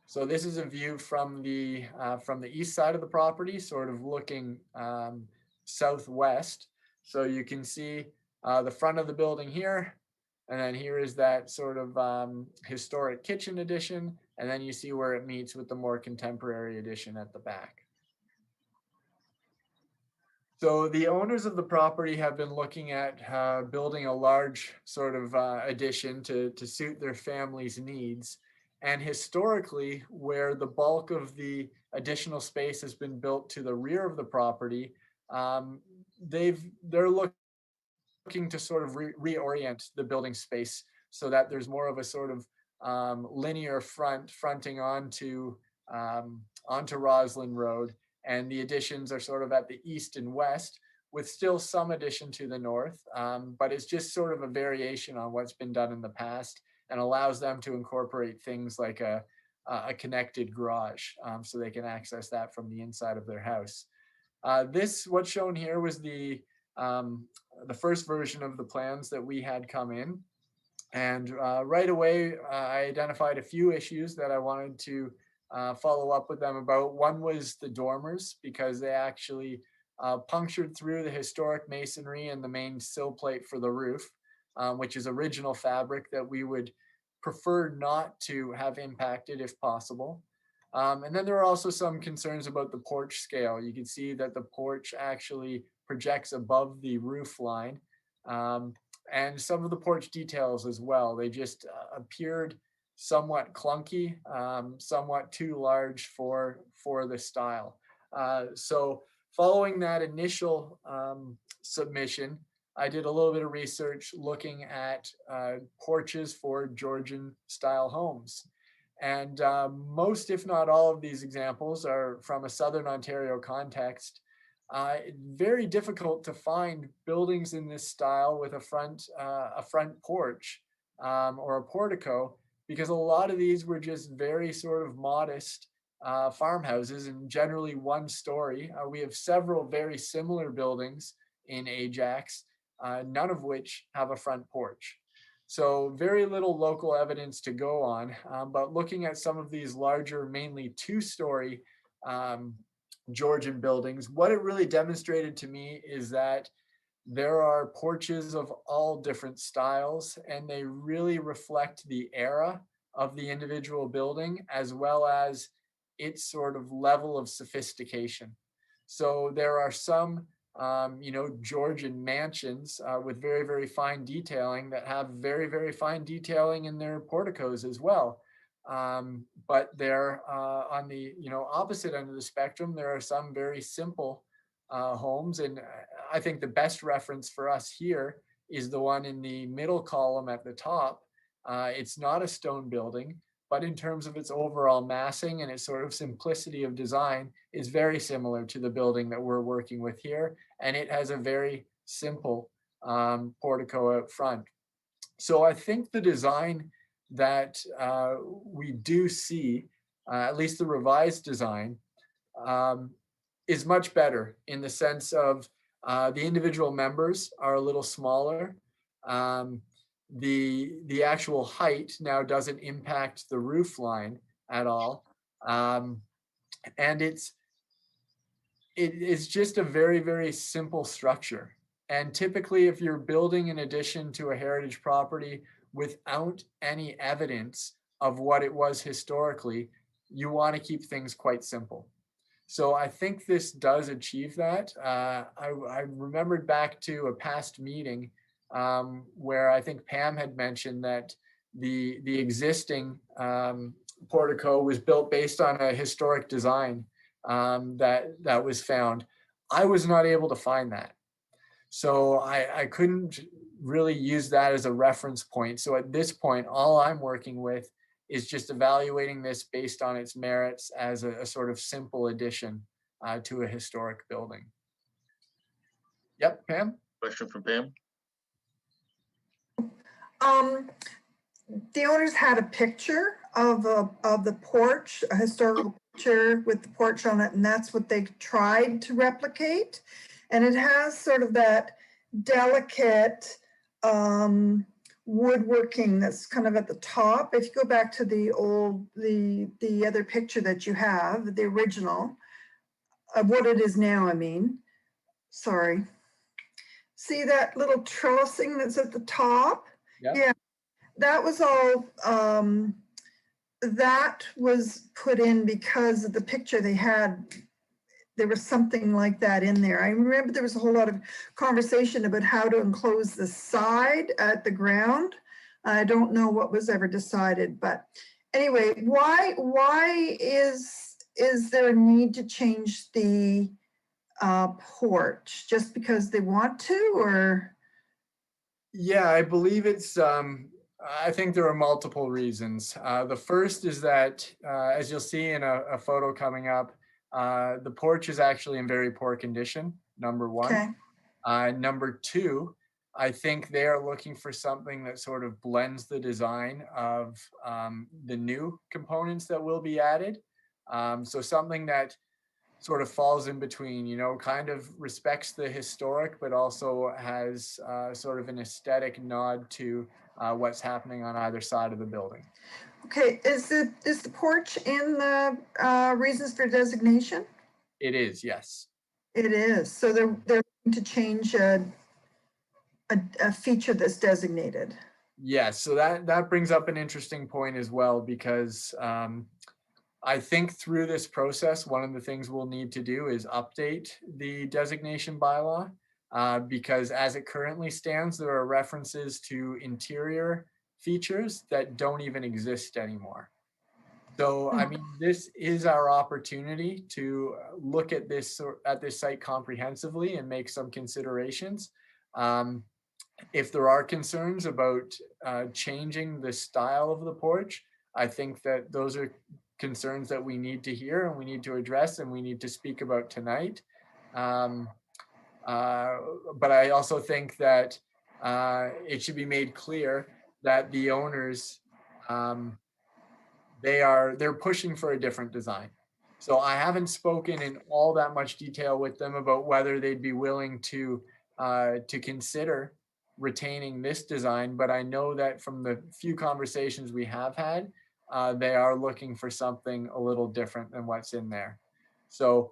So this is a view from the east side of the property, sort of looking southwest. So you can see the front of the building here, and then here is that sort of historic kitchen addition, and then you see where it meets with the more contemporary addition at the back. So the owners of the property have been looking at building a large sort of addition to suit their family's needs. And historically, where the bulk of the additional space has been built to the rear of the property, they're looking to sort of reorient the building space so that there's more of a sort of linear fronting onto Roslyn Road. And the additions are sort of at the east and west, with still some addition to the north, but it's just sort of a variation on what's been done in the past, and allows them to incorporate things like a connected garage, so they can access that from the inside of their house. What's shown here was the first version of the plans that we had come in, and right away I identified a few issues that I wanted to follow up with them about. One was the dormers, because they actually punctured through the historic masonry and the main sill plate for the roof, which is original fabric that we would prefer not to have impacted if possible. And then there are also some concerns about the porch scale. You can see that the porch actually projects above the roof line, and some of the porch details as well. They just appeared somewhat clunky, somewhat too large for the style. So following that initial submission, I did a little bit of research looking at porches for Georgian style homes. And most, if not all of these examples are from a Southern Ontario context. Very difficult to find buildings in this style with a front porch or a portico, because a lot of these were just very sort of modest farmhouses and generally one story. We have several very similar buildings in Ajax, none of which have a front porch. So very little local evidence to go on, but looking at some of these larger, mainly two-story Georgian buildings, what it really demonstrated to me is that there are porches of all different styles, and they really reflect the era of the individual building as well as its sort of level of sophistication. So there are some Georgian mansions with very, very fine detailing that have very, very fine detailing in their porticos as well. But they're on the opposite end of the spectrum. There are some very simple homes, and I think the best reference for us here is the one in the middle column at the top. It's not a stone building, but in terms of its overall massing and its sort of simplicity of design is very similar to the building that we're working with here. And it has a very simple portico out front. So I think the design that we do see, at least the revised design, is much better in the sense of the individual members are a little smaller. The actual height now doesn't impact the roof line at all. And it's just a very, very simple structure. And typically, if you're building an addition to a heritage property without any evidence of what it was historically, you want to keep things quite simple. So I think this does achieve that. I remembered back to a past meeting where I think Pam had mentioned that the existing portico was built based on a historic design that was found. I was not able to find that. So I couldn't really use that as a reference point. So at this point, all I'm working with is just evaluating this based on its merits as a sort of simple addition to a historic building. Yep, Pam? Question from Pam? The owners had a picture of the porch, a historical picture with the porch on it, and that's what they tried to replicate. And it has sort of that delicate woodworking that's kind of at the top. If you go back to the other picture that you have, the original of what it is now, I mean, sorry. See that little trellising that's at the top? Yep. Yeah, that was all, that was put in because of the picture they had. There was something like that in there. I remember there was a whole lot of conversation about how to enclose the side at the ground. I don't know what was ever decided, but anyway, why is there a need to change the porch? Just because they want to, or? Yeah, I believe it's, I think there are multiple reasons. The first is that, as you'll see in a photo coming up, the porch is actually in very poor condition, number one. Okay. Number two, I think they are looking for something that sort of blends the design of the new components that will be added. So something that sort of falls in between, kind of respects the historic, but also has sort of an aesthetic nod to what's happening on either side of the building. Okay, is the porch in the reasons for designation? It is, yes. It is. So they're going to change a feature that's designated. Yes, so that brings up an interesting point as well, because I think through this process, one of the things we'll need to do is update the designation bylaw, because as it currently stands, there are references to interior features that don't even exist anymore. So, I mean, this is our opportunity to look at this site comprehensively and make some considerations. If there are concerns about changing the style of the porch, I think that those are concerns that we need to hear and we need to address and we need to speak about tonight. But I also think that it should be made clear that the owners, they're pushing for a different design. So I haven't spoken in all that much detail with them about whether they'd be willing to consider retaining this design, but I know that from the few conversations we have had, they are looking for something a little different than what's in there. So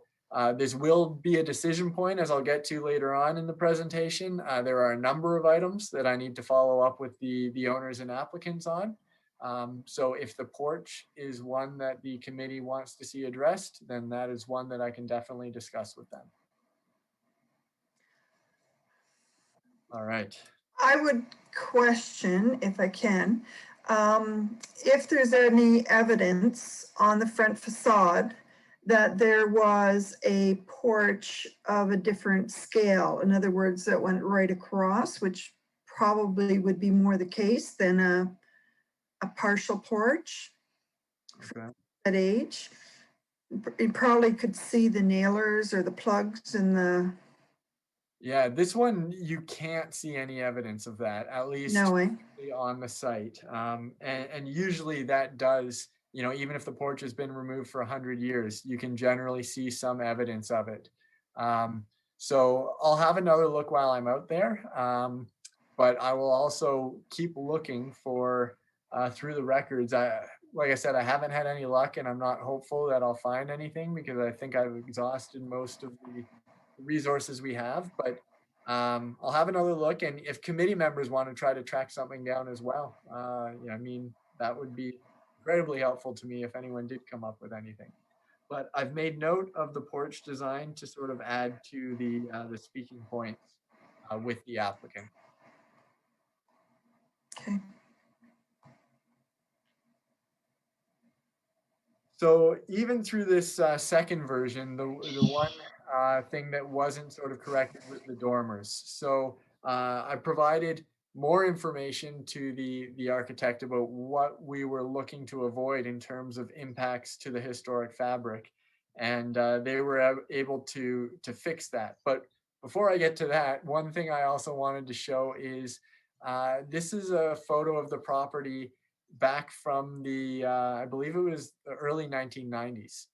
this will be a decision point, as I'll get to later on in the presentation. There are a number of items that I need to follow up with the owners and applicants on. So if the porch is one that the committee wants to see addressed, then that is one that I can definitely discuss with them. All right. I would question, if I can, if there's any evidence on the front facade that there was a porch of a different scale. In other words, that went right across, which probably would be more the case than a partial porch Okay. at age. You probably could see the nailers or the plugs in the, Yeah, this one, you can't see any evidence of that, at least no way. on the site. And usually that does, even if the porch has been removed for 100 years, you can generally see some evidence of it. So I'll have another look while I'm out there, but I will also keep looking for through the records. Like I said, I haven't had any luck, and I'm not hopeful that I'll find anything because I think I've exhausted most of the resources we have. But I'll have another look, and if committee members want to try to track something down as well, I mean, that would be incredibly helpful to me if anyone did come up with anything. But I've made note of the porch design to sort of add to the speaking points with the applicant. Okay. So even through this second version, the one thing that wasn't sort of corrected was the dormers. So I provided more information to the architect about what we were looking to avoid in terms of impacts to the historic fabric, and they were able to fix that. But before I get to that, one thing I also wanted to show is this is a photo of the property back from the, I believe it was the early 1990s.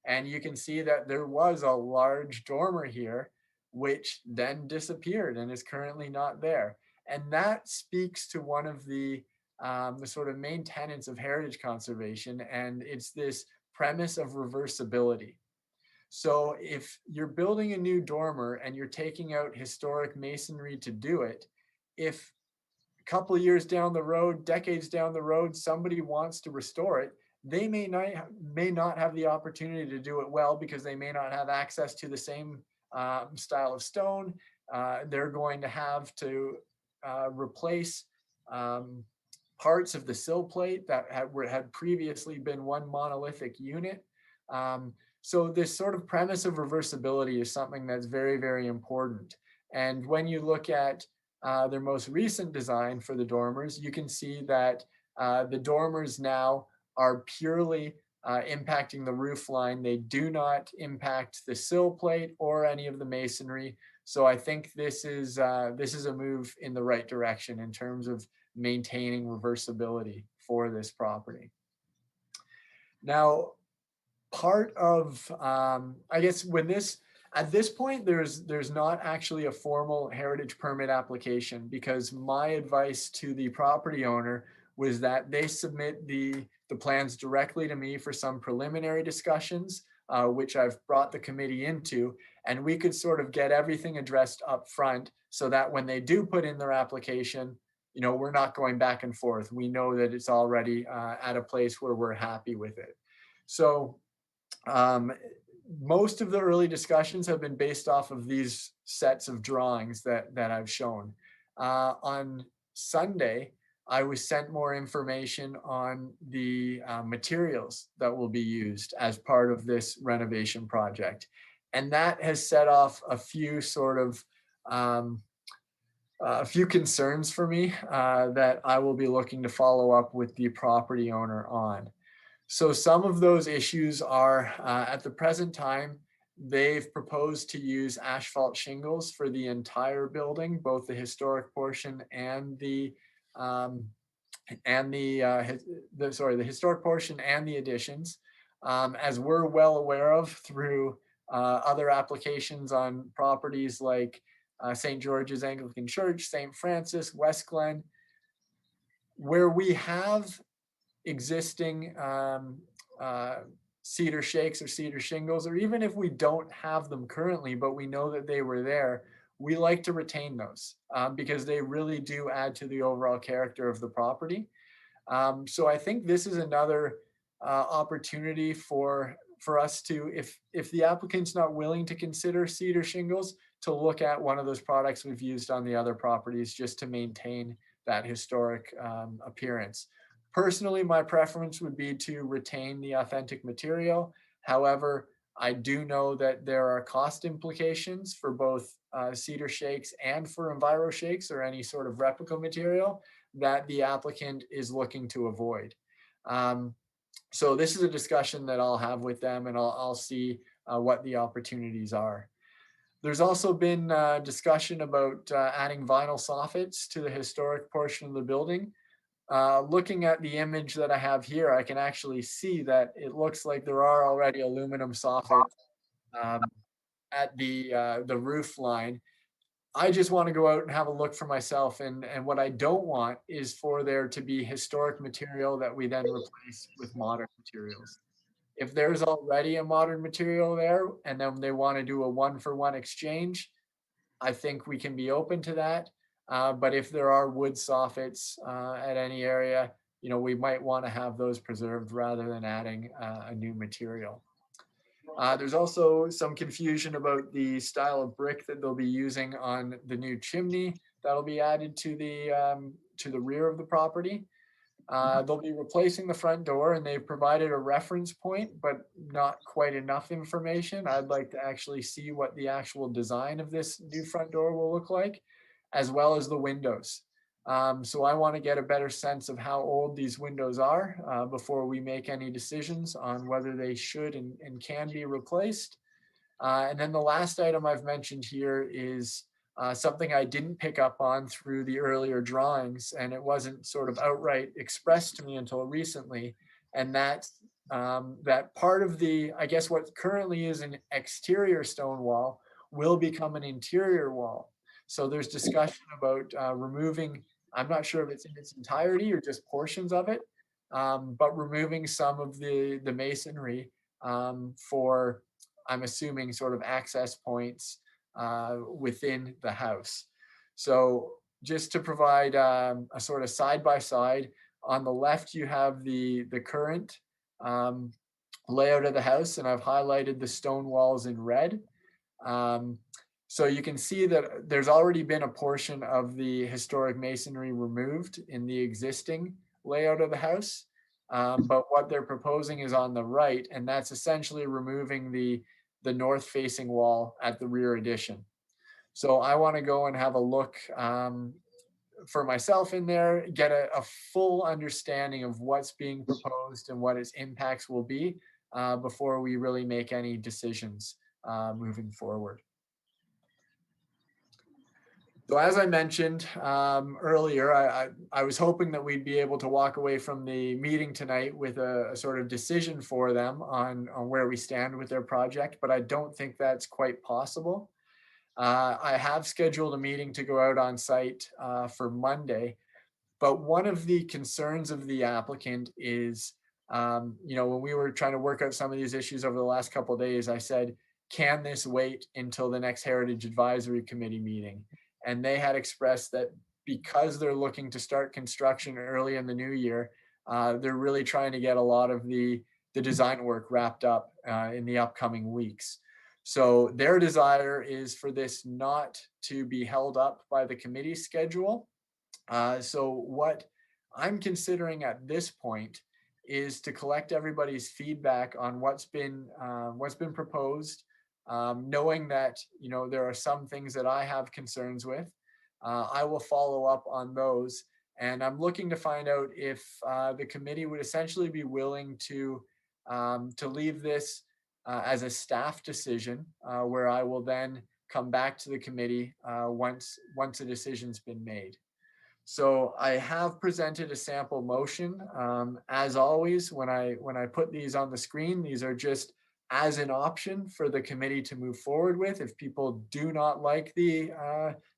And you can see that there was a large dormer here, which then disappeared and is currently not there. And that speaks to one of the sort of main tenets of heritage conservation, and it's this premise of reversibility. So if you're building a new dormer and you're taking out historic masonry to do it, if couple of years down the road, decades down the road, somebody wants to restore it, they may not have the opportunity to do it well because they may not have access to the same style of stone. They're going to have to replace parts of the sill plate that had previously been one monolithic unit. So this sort of premise of reversibility is something that's very, very important. And when you look at their most recent design for the dormers, you can see that the dormers now are purely impacting the roof line. They do not impact the sill plate or any of the masonry. So I think this is a move in the right direction in terms of maintaining reversibility for this property. Now, part of, I guess at this point, there's not actually a formal heritage permit application, because my advice to the property owner was that they submit the plans directly to me for some preliminary discussions, which I've brought the committee into, and we could sort of get everything addressed up front so that when they do put in their application, we're not going back and forth. We know that it's already at a place where we're happy with it. So most of the early discussions have been based off of these sets of drawings that I've shown. On Sunday, I was sent more information on the materials that will be used as part of this renovation project. And that has set off a few sort of a few concerns for me that I will be looking to follow up with the property owner on. So some of those issues are at the present time, they've proposed to use asphalt shingles for the entire building, both the historic portion and the the historic portion and the additions. As we're well aware of through other applications on properties like St. George's Anglican Church, St. Francis, West Glen, where we have existing cedar shakes or cedar shingles, or even if we don't have them currently, but we know that they were there, we like to retain those because they really do add to the overall character of the property. So I think this is another opportunity for us to, if the applicant's not willing to consider cedar shingles, to look at one of those products we've used on the other properties just to maintain that historic appearance. Personally, my preference would be to retain the authentic material. However, I do know that there are cost implications for both cedar shakes and for Enviro shakes or any sort of replica material that the applicant is looking to avoid. So this is a discussion that I'll have with them, and I'll see what the opportunities are. There's also been discussion about adding vinyl soffits to the historic portion of the building. Looking at the image that I have here, I can actually see that it looks like there are already aluminum soffits at the roof line. I just want to go out and have a look for myself. And what I don't want is for there to be historic material that we then replace with modern materials. If there's already a modern material there and then they want to do a 1-for-1 exchange, I think we can be open to that. But if there are wood soffits at any area, we might want to have those preserved rather than adding a new material. There's also some confusion about the style of brick that they'll be using on the new chimney that'll be added to the rear of the property. They'll be replacing the front door, and they've provided a reference point, but not quite enough information. I'd like to actually see what the actual design of this new front door will look like, as well as the windows. So I want to get a better sense of how old these windows are before we make any decisions on whether they should and can be replaced. And then the last item I've mentioned here is something I didn't pick up on through the earlier drawings, and it wasn't sort of outright expressed to me until recently. And that part of I guess what currently is an exterior stone wall will become an interior wall. So there's discussion about removing, I'm not sure if it's in its entirety or just portions of it, but removing some of the masonry for, I'm assuming, sort of access points within the house. So just to provide a sort of side-by-side, on the left you have the current layout of the house, and I've highlighted the stone walls in red. So you can see that there's already been a portion of the historic masonry removed in the existing layout of the house. But what they're proposing is on the right, and that's essentially removing the north-facing wall at the rear addition. So I want to go and have a look for myself in there, get a full understanding of what's being proposed and what its impacts will be before we really make any decisions moving forward. So as I mentioned earlier, I was hoping that we'd be able to walk away from the meeting tonight with a sort of decision for them on where we stand with their project, but I don't think that's quite possible. I have scheduled a meeting to go out on site for Monday, but one of the concerns of the applicant is, when we were trying to work out some of these issues over the last couple of days, I said, can this wait until the next Heritage Advisory Committee meeting? And they had expressed that because they're looking to start construction early in the new year, they're really trying to get a lot of the design work wrapped up in the upcoming weeks. So their desire is for this not to be held up by the committee schedule. So what I'm considering at this point is to collect everybody's feedback on what's been proposed, knowing that there are some things that I have concerns with, I will follow up on those. And I'm looking to find out if the committee would essentially be willing to leave this as a staff decision, where I will then come back to the committee once a decision's been made. So I have presented a sample motion. As always, when I put these on the screen, these are just as an option for the committee to move forward with. If people do not like the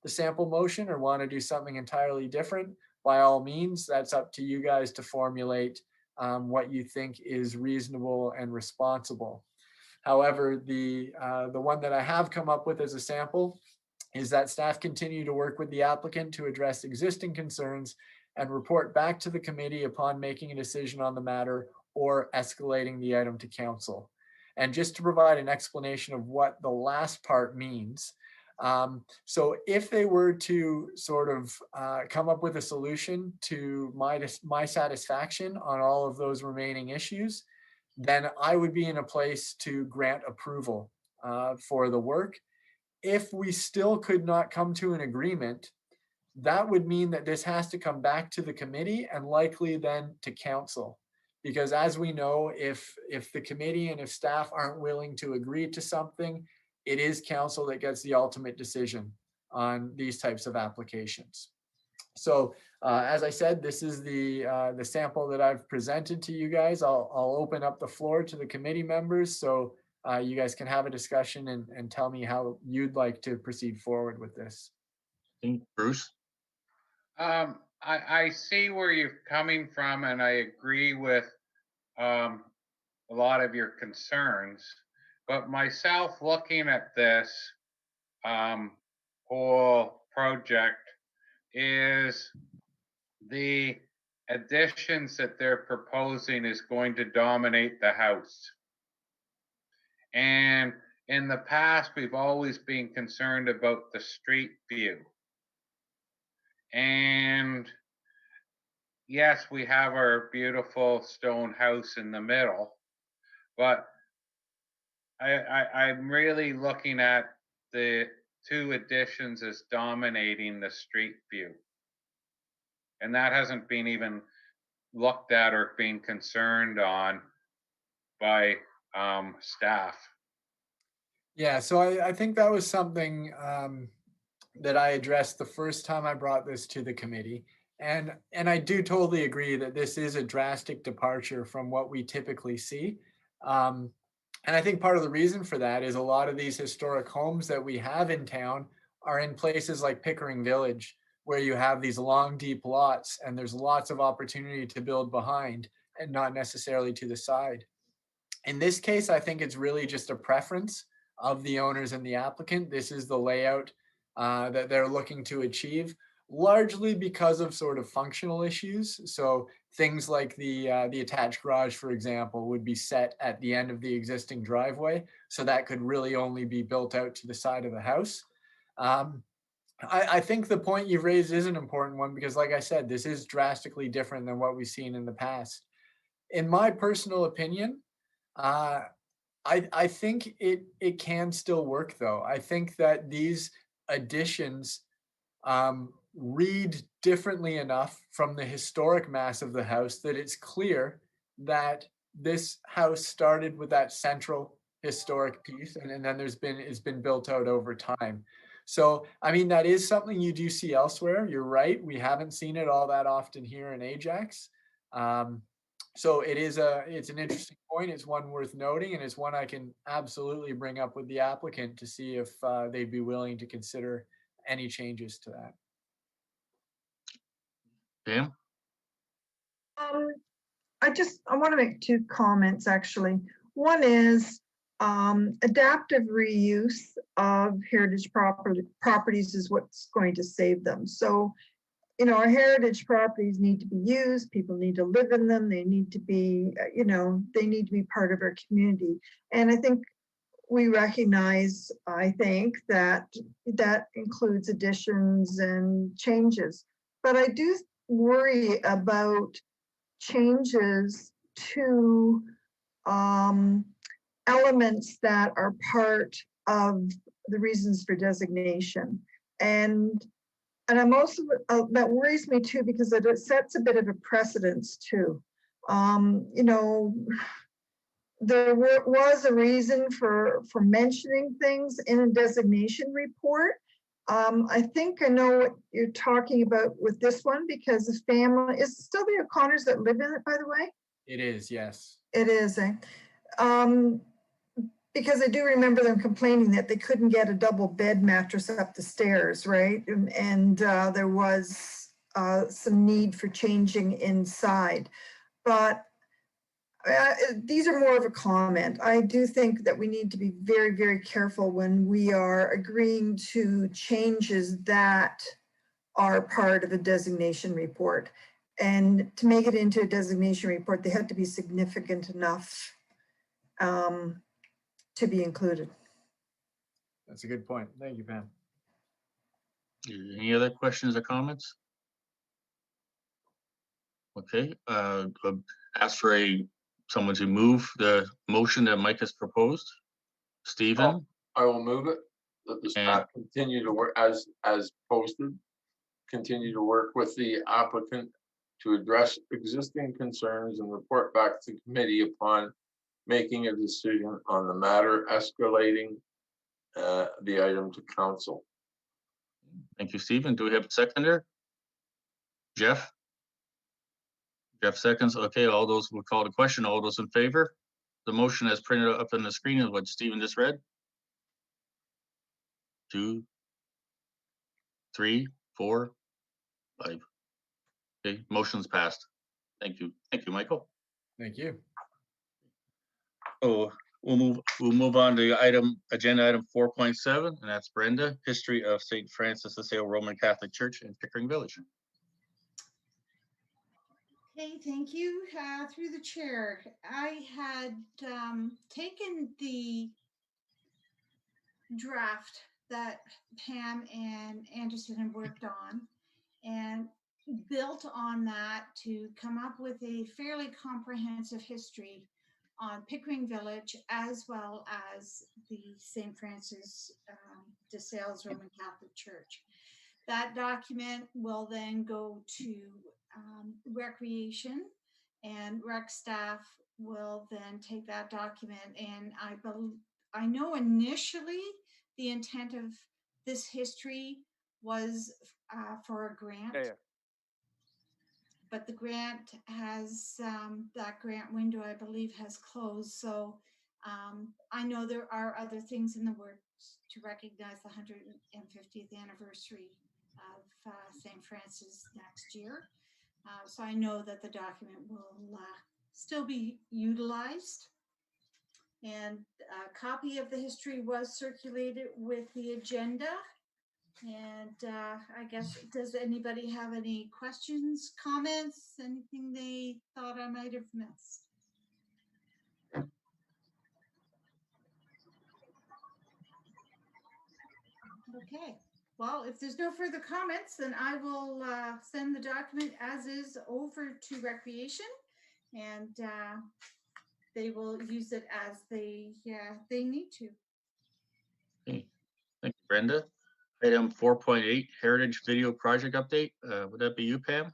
sample motion or want to do something entirely different, by all means, that's up to you guys to formulate what you think is reasonable and responsible. However, the one that I have come up with as a sample is that staff continue to work with the applicant to address existing concerns and report back to the committee upon making a decision on the matter or escalating the item to council. And just to provide an explanation of what the last part means. So if they were to sort of come up with a solution to my satisfaction on all of those remaining issues, then I would be in a place to grant approval for the work. If we still could not come to an agreement, that would mean that this has to come back to the committee and likely then to council. Because as we know, if the committee and if staff aren't willing to agree to something, it is council that gets the ultimate decision on these types of applications. So as I said, this is the sample that I've presented to you guys. I'll open up the floor to the committee members. So you guys can have a discussion and tell me how you'd like to proceed forward with this. Bruce? I see where you're coming from, and I agree with a lot of your concerns. But myself looking at this whole project is the additions that they're proposing is going to dominate the house. And in the past, we've always been concerned about the street view. And yes, we have our beautiful stone house in the middle, but I'm really looking at the two additions as dominating the street view. And that hasn't been even looked at or been concerned on by staff. Yeah, so I think that was something that I addressed the first time I brought this to the committee. And I do totally agree that this is a drastic departure from what we typically see. And I think part of the reason for that is a lot of these historic homes that we have in town are in places like Pickering Village, where you have these long, deep lots and there's lots of opportunity to build behind and not necessarily to the side. In this case, I think it's really just a preference of the owners and the applicant. This is the layout that they're looking to achieve, largely because of sort of functional issues. So things like the attached garage, for example, would be set at the end of the existing driveway. So that could really only be built out to the side of the house. I think the point you've raised is an important one because, like I said, this is drastically different than what we've seen in the past. In my personal opinion, I think it can still work, though. I think that these additions read differently enough from the historic mass of the house that it's clear that this house started with that central historic piece, and then it's been built out over time. So, I mean, that is something you do see elsewhere. You're right. We haven't seen it all that often here in Ajax. So it's an interesting point. It's one worth noting, and it's one I can absolutely bring up with the applicant to see if they'd be willing to consider any changes to that. Pam? I want to make two comments, actually. One is adaptive reuse of heritage properties is what's going to save them. So, you know, our heritage properties need to be used. People need to live in them. They need to be, you know, they need to be part of our community. And I think we recognize, I think, that includes additions and changes. But I do worry about changes to elements that are part of the reasons for designation. And And I'm also, that worries me too, because it sets a bit of a precedence too. You know, there was a reason for mentioning things in a designation report. I think I know what you're talking about with this one, because the family, is it still the O'Connors that live in it, by the way? It is, yes. It is, eh? Because I do remember them complaining that they couldn't get a double bed mattress up the stairs, right? And there was some need for changing inside. But these are more of a comment. I do think that we need to be very, very careful when we are agreeing to changes that are part of a designation report. And to make it into a designation report, they have to be significant enough to be included. That's a good point. Thank you, Pam. Any other questions or comments? Okay, ask for someone to move the motion that Mike has proposed. Stephen, I will move it, that the staff continue to work as posted, continue to work with the applicant to address existing concerns and report back to committee upon making a decision on the matter, escalating the item to council. thank you, Stephen. Do we have a seconder? Jeff? Jeff seconds. Okay, all those, we'll call the question. All those in favor? The motion as printed up on the screen is what Stephen just read. 2, 3, 4, 5. Okay, motion's passed. Thank you. Thank you, Michael. Thank you. Oh, we'll move on to agenda item 4.7, and that's Brenda, history of St. Francis de Sales Roman Catholic Church in Pickering Village. Okay, thank you. Through the chair, I had taken the draft that Pam and Anderson had worked on and built on that to come up with a fairly comprehensive history on Pickering Village, as well as the St. Francis de Sales Roman Catholic Church. That document will then go to Recreation, and Rec staff will then take that document, and I know initially the intent of this history was for a grant. Yeah. But the grant has, that grant window, I believe, has closed. So I know there are other things in the works to recognize the 150th anniversary of St. Francis next year. So I know that the document will still be utilized. And a copy of the history was circulated with the agenda. And I guess, does anybody have any questions, comments, anything they thought I might have missed? Okay, well, if there's no further comments, then I will send the document as is over to Recreation, and they will use it as they need to. Okay, thank you, Brenda. Item 4.8, Heritage Video Project Update. Would that be you, Pam?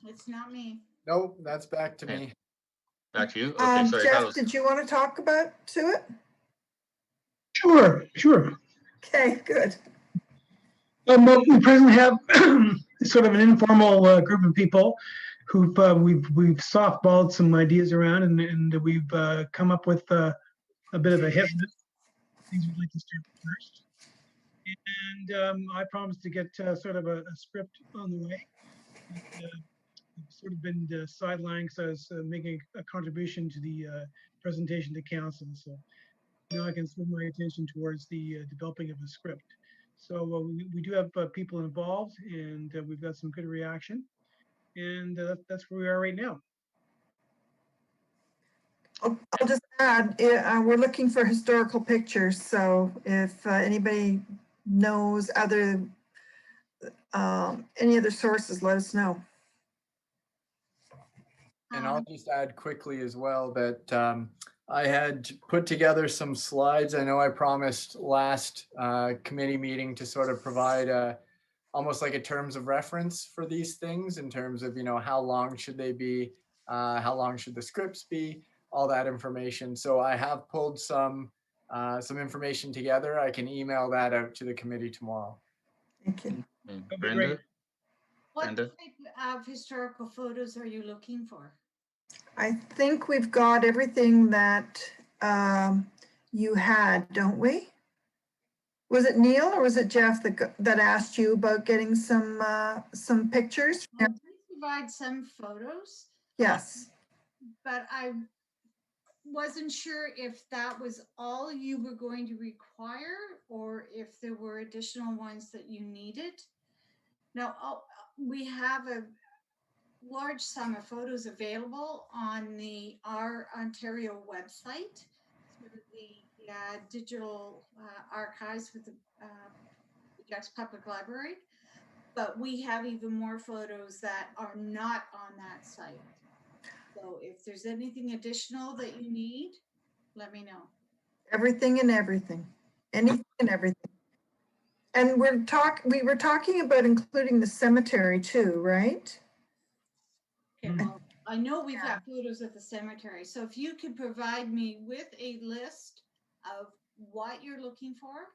It's not me. Nope, that's back to me. Back to you. Okay, sorry. Jeff, did you want to talk to it? Sure. Okay, good. Well, we presently have sort of an informal group of people who've we've softballed some ideas around, and we've come up with a bit of a hit list. Things we'd like to start first, and I promised to get sort of a script on the way. I've sort of been sidelined because I was making a contribution to the presentation to council, so now I can swing my attention towards the developing of a script. So we do have people involved, and we've got some good reaction, and that's where we are right now. I'll just add, we're looking for historical pictures. So if anybody knows any other sources, let us know. And I'll just add quickly as well that I had put together some slides. I know I promised last committee meeting to sort of provide almost like a terms of reference for these things in terms of, how long should they be, how long should the scripts be, all that information. So I have pulled some information together. I can email that out to the committee tomorrow. Thank you. And That'd be Brenda? great. What Brenda? type of historical photos are you looking for? I think we've got everything that you had, don't we? Was it Neil or was it Jeff that asked you about getting some pictures? I did provide some photos, Yes. but I wasn't sure if that was all you were going to require or if there were additional ones that you needed. Now, we have a large sum of photos available on our Ontario website through the digital archives with the Ajax Public Library, but we have even more photos that are not on that site. So if there's anything additional that you need, let me know. Everything and everything, anything and everything. And we were talking about including the cemetery too, right? Okay, well, I know we've got photos at the cemetery. So if you could provide me with a list of what you're looking for,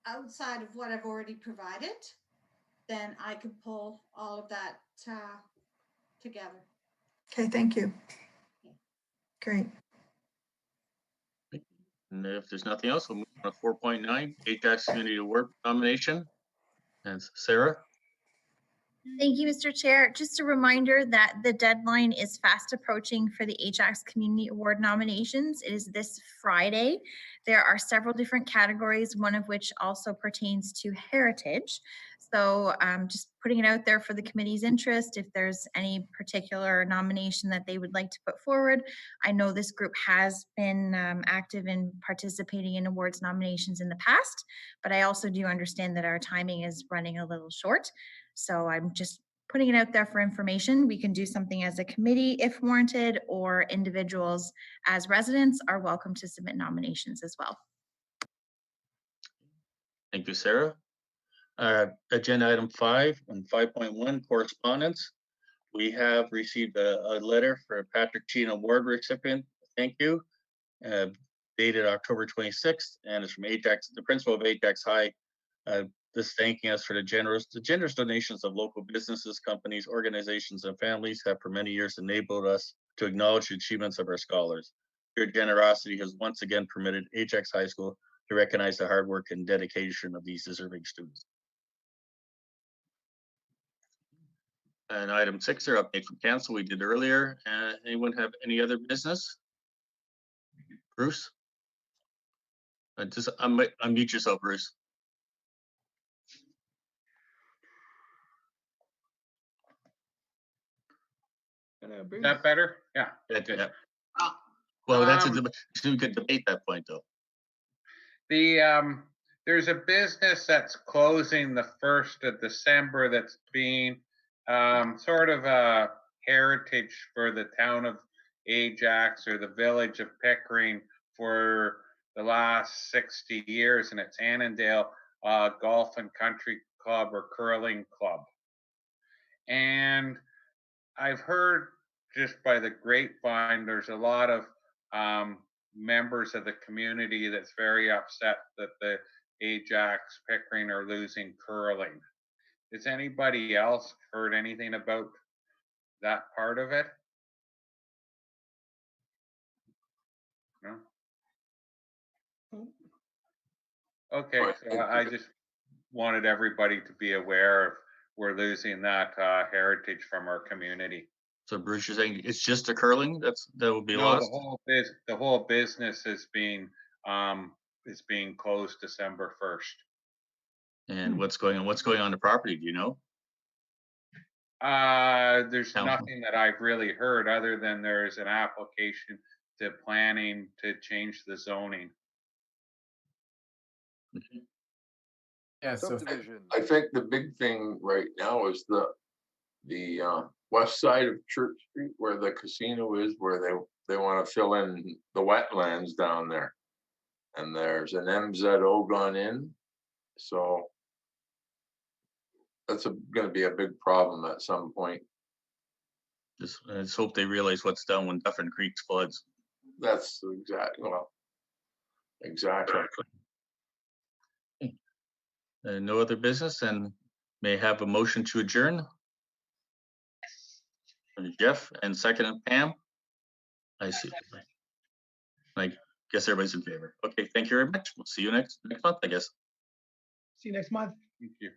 outside of what I've already provided, then I could pull all of that together. Okay, thank you. Great. And if there's nothing else, we'll move on to 4.9, Ajax Community Award nomination. And Sarah? Thank you, Mr. Chair. Just a reminder that the deadline is fast approaching for the Ajax Community Award nominations. It is this Friday. There are several different categories, one of which also pertains to heritage. So just putting it out there for the committee's interest, if there's any particular nomination that they would like to put forward. I know this group has been active in participating in awards nominations in the past, but I also do understand that our timing is running a little short. So I'm just putting it out there for information. We can do something as a committee if warranted, or individuals as residents are welcome to submit nominations as well. Thank you, Sarah. Agenda item 5 and 5.1, correspondence. We have received a letter for Patrick Chino Award recipient. Thank you. Dated October 26th, and it's from Ajax, the principal of Ajax High. This thanking us for the generous donations of local businesses, companies, organizations, and families have for many years enabled us to acknowledge the achievements of our scholars. Your generosity has once again permitted Ajax High School to recognize the hard work and dedication of these deserving students. And item 6, our update from council we did earlier. Anyone have any other business? Bruce? Just unmute yourself, Bruce. Is that better? Yeah. Yeah. Well, that's we could debate that point though. There's a business that's closing the 1st of December that's being sort of a heritage for the town of Ajax or the village of Pickering for the last 60 years, and it's Annandale Golf and Country Club or Curling Club. And I've heard just by the grapevine, there's a lot of members of the community that's very upset that the Ajax Pickering are losing curling. Has anybody else heard anything about that part of it? No? Okay, so I just wanted everybody to be aware of we're losing that heritage from our community. So Bruce, you're saying it's just the curling that will be No, lost? the whole business is being closed December 1st. And what's going on? What's going on the property? Do you know? There's nothing that I've really heard other than there's an application to planning to change the zoning. Okay. Yeah, so I think the big thing right now is the west side of Church Street where the casino is, where they want to fill in the wetlands down there. And there's an MZO gone in, so that's gonna be a big problem at some point. Just hope they realize what's down when Duffin Creek floods. That's exactly. No other business, and may I have a motion to adjourn. Jeff, and second Pam. I see. I guess everybody's in favor. Okay, thank you very much. We'll see you next month, I guess. See you next month. Thank you.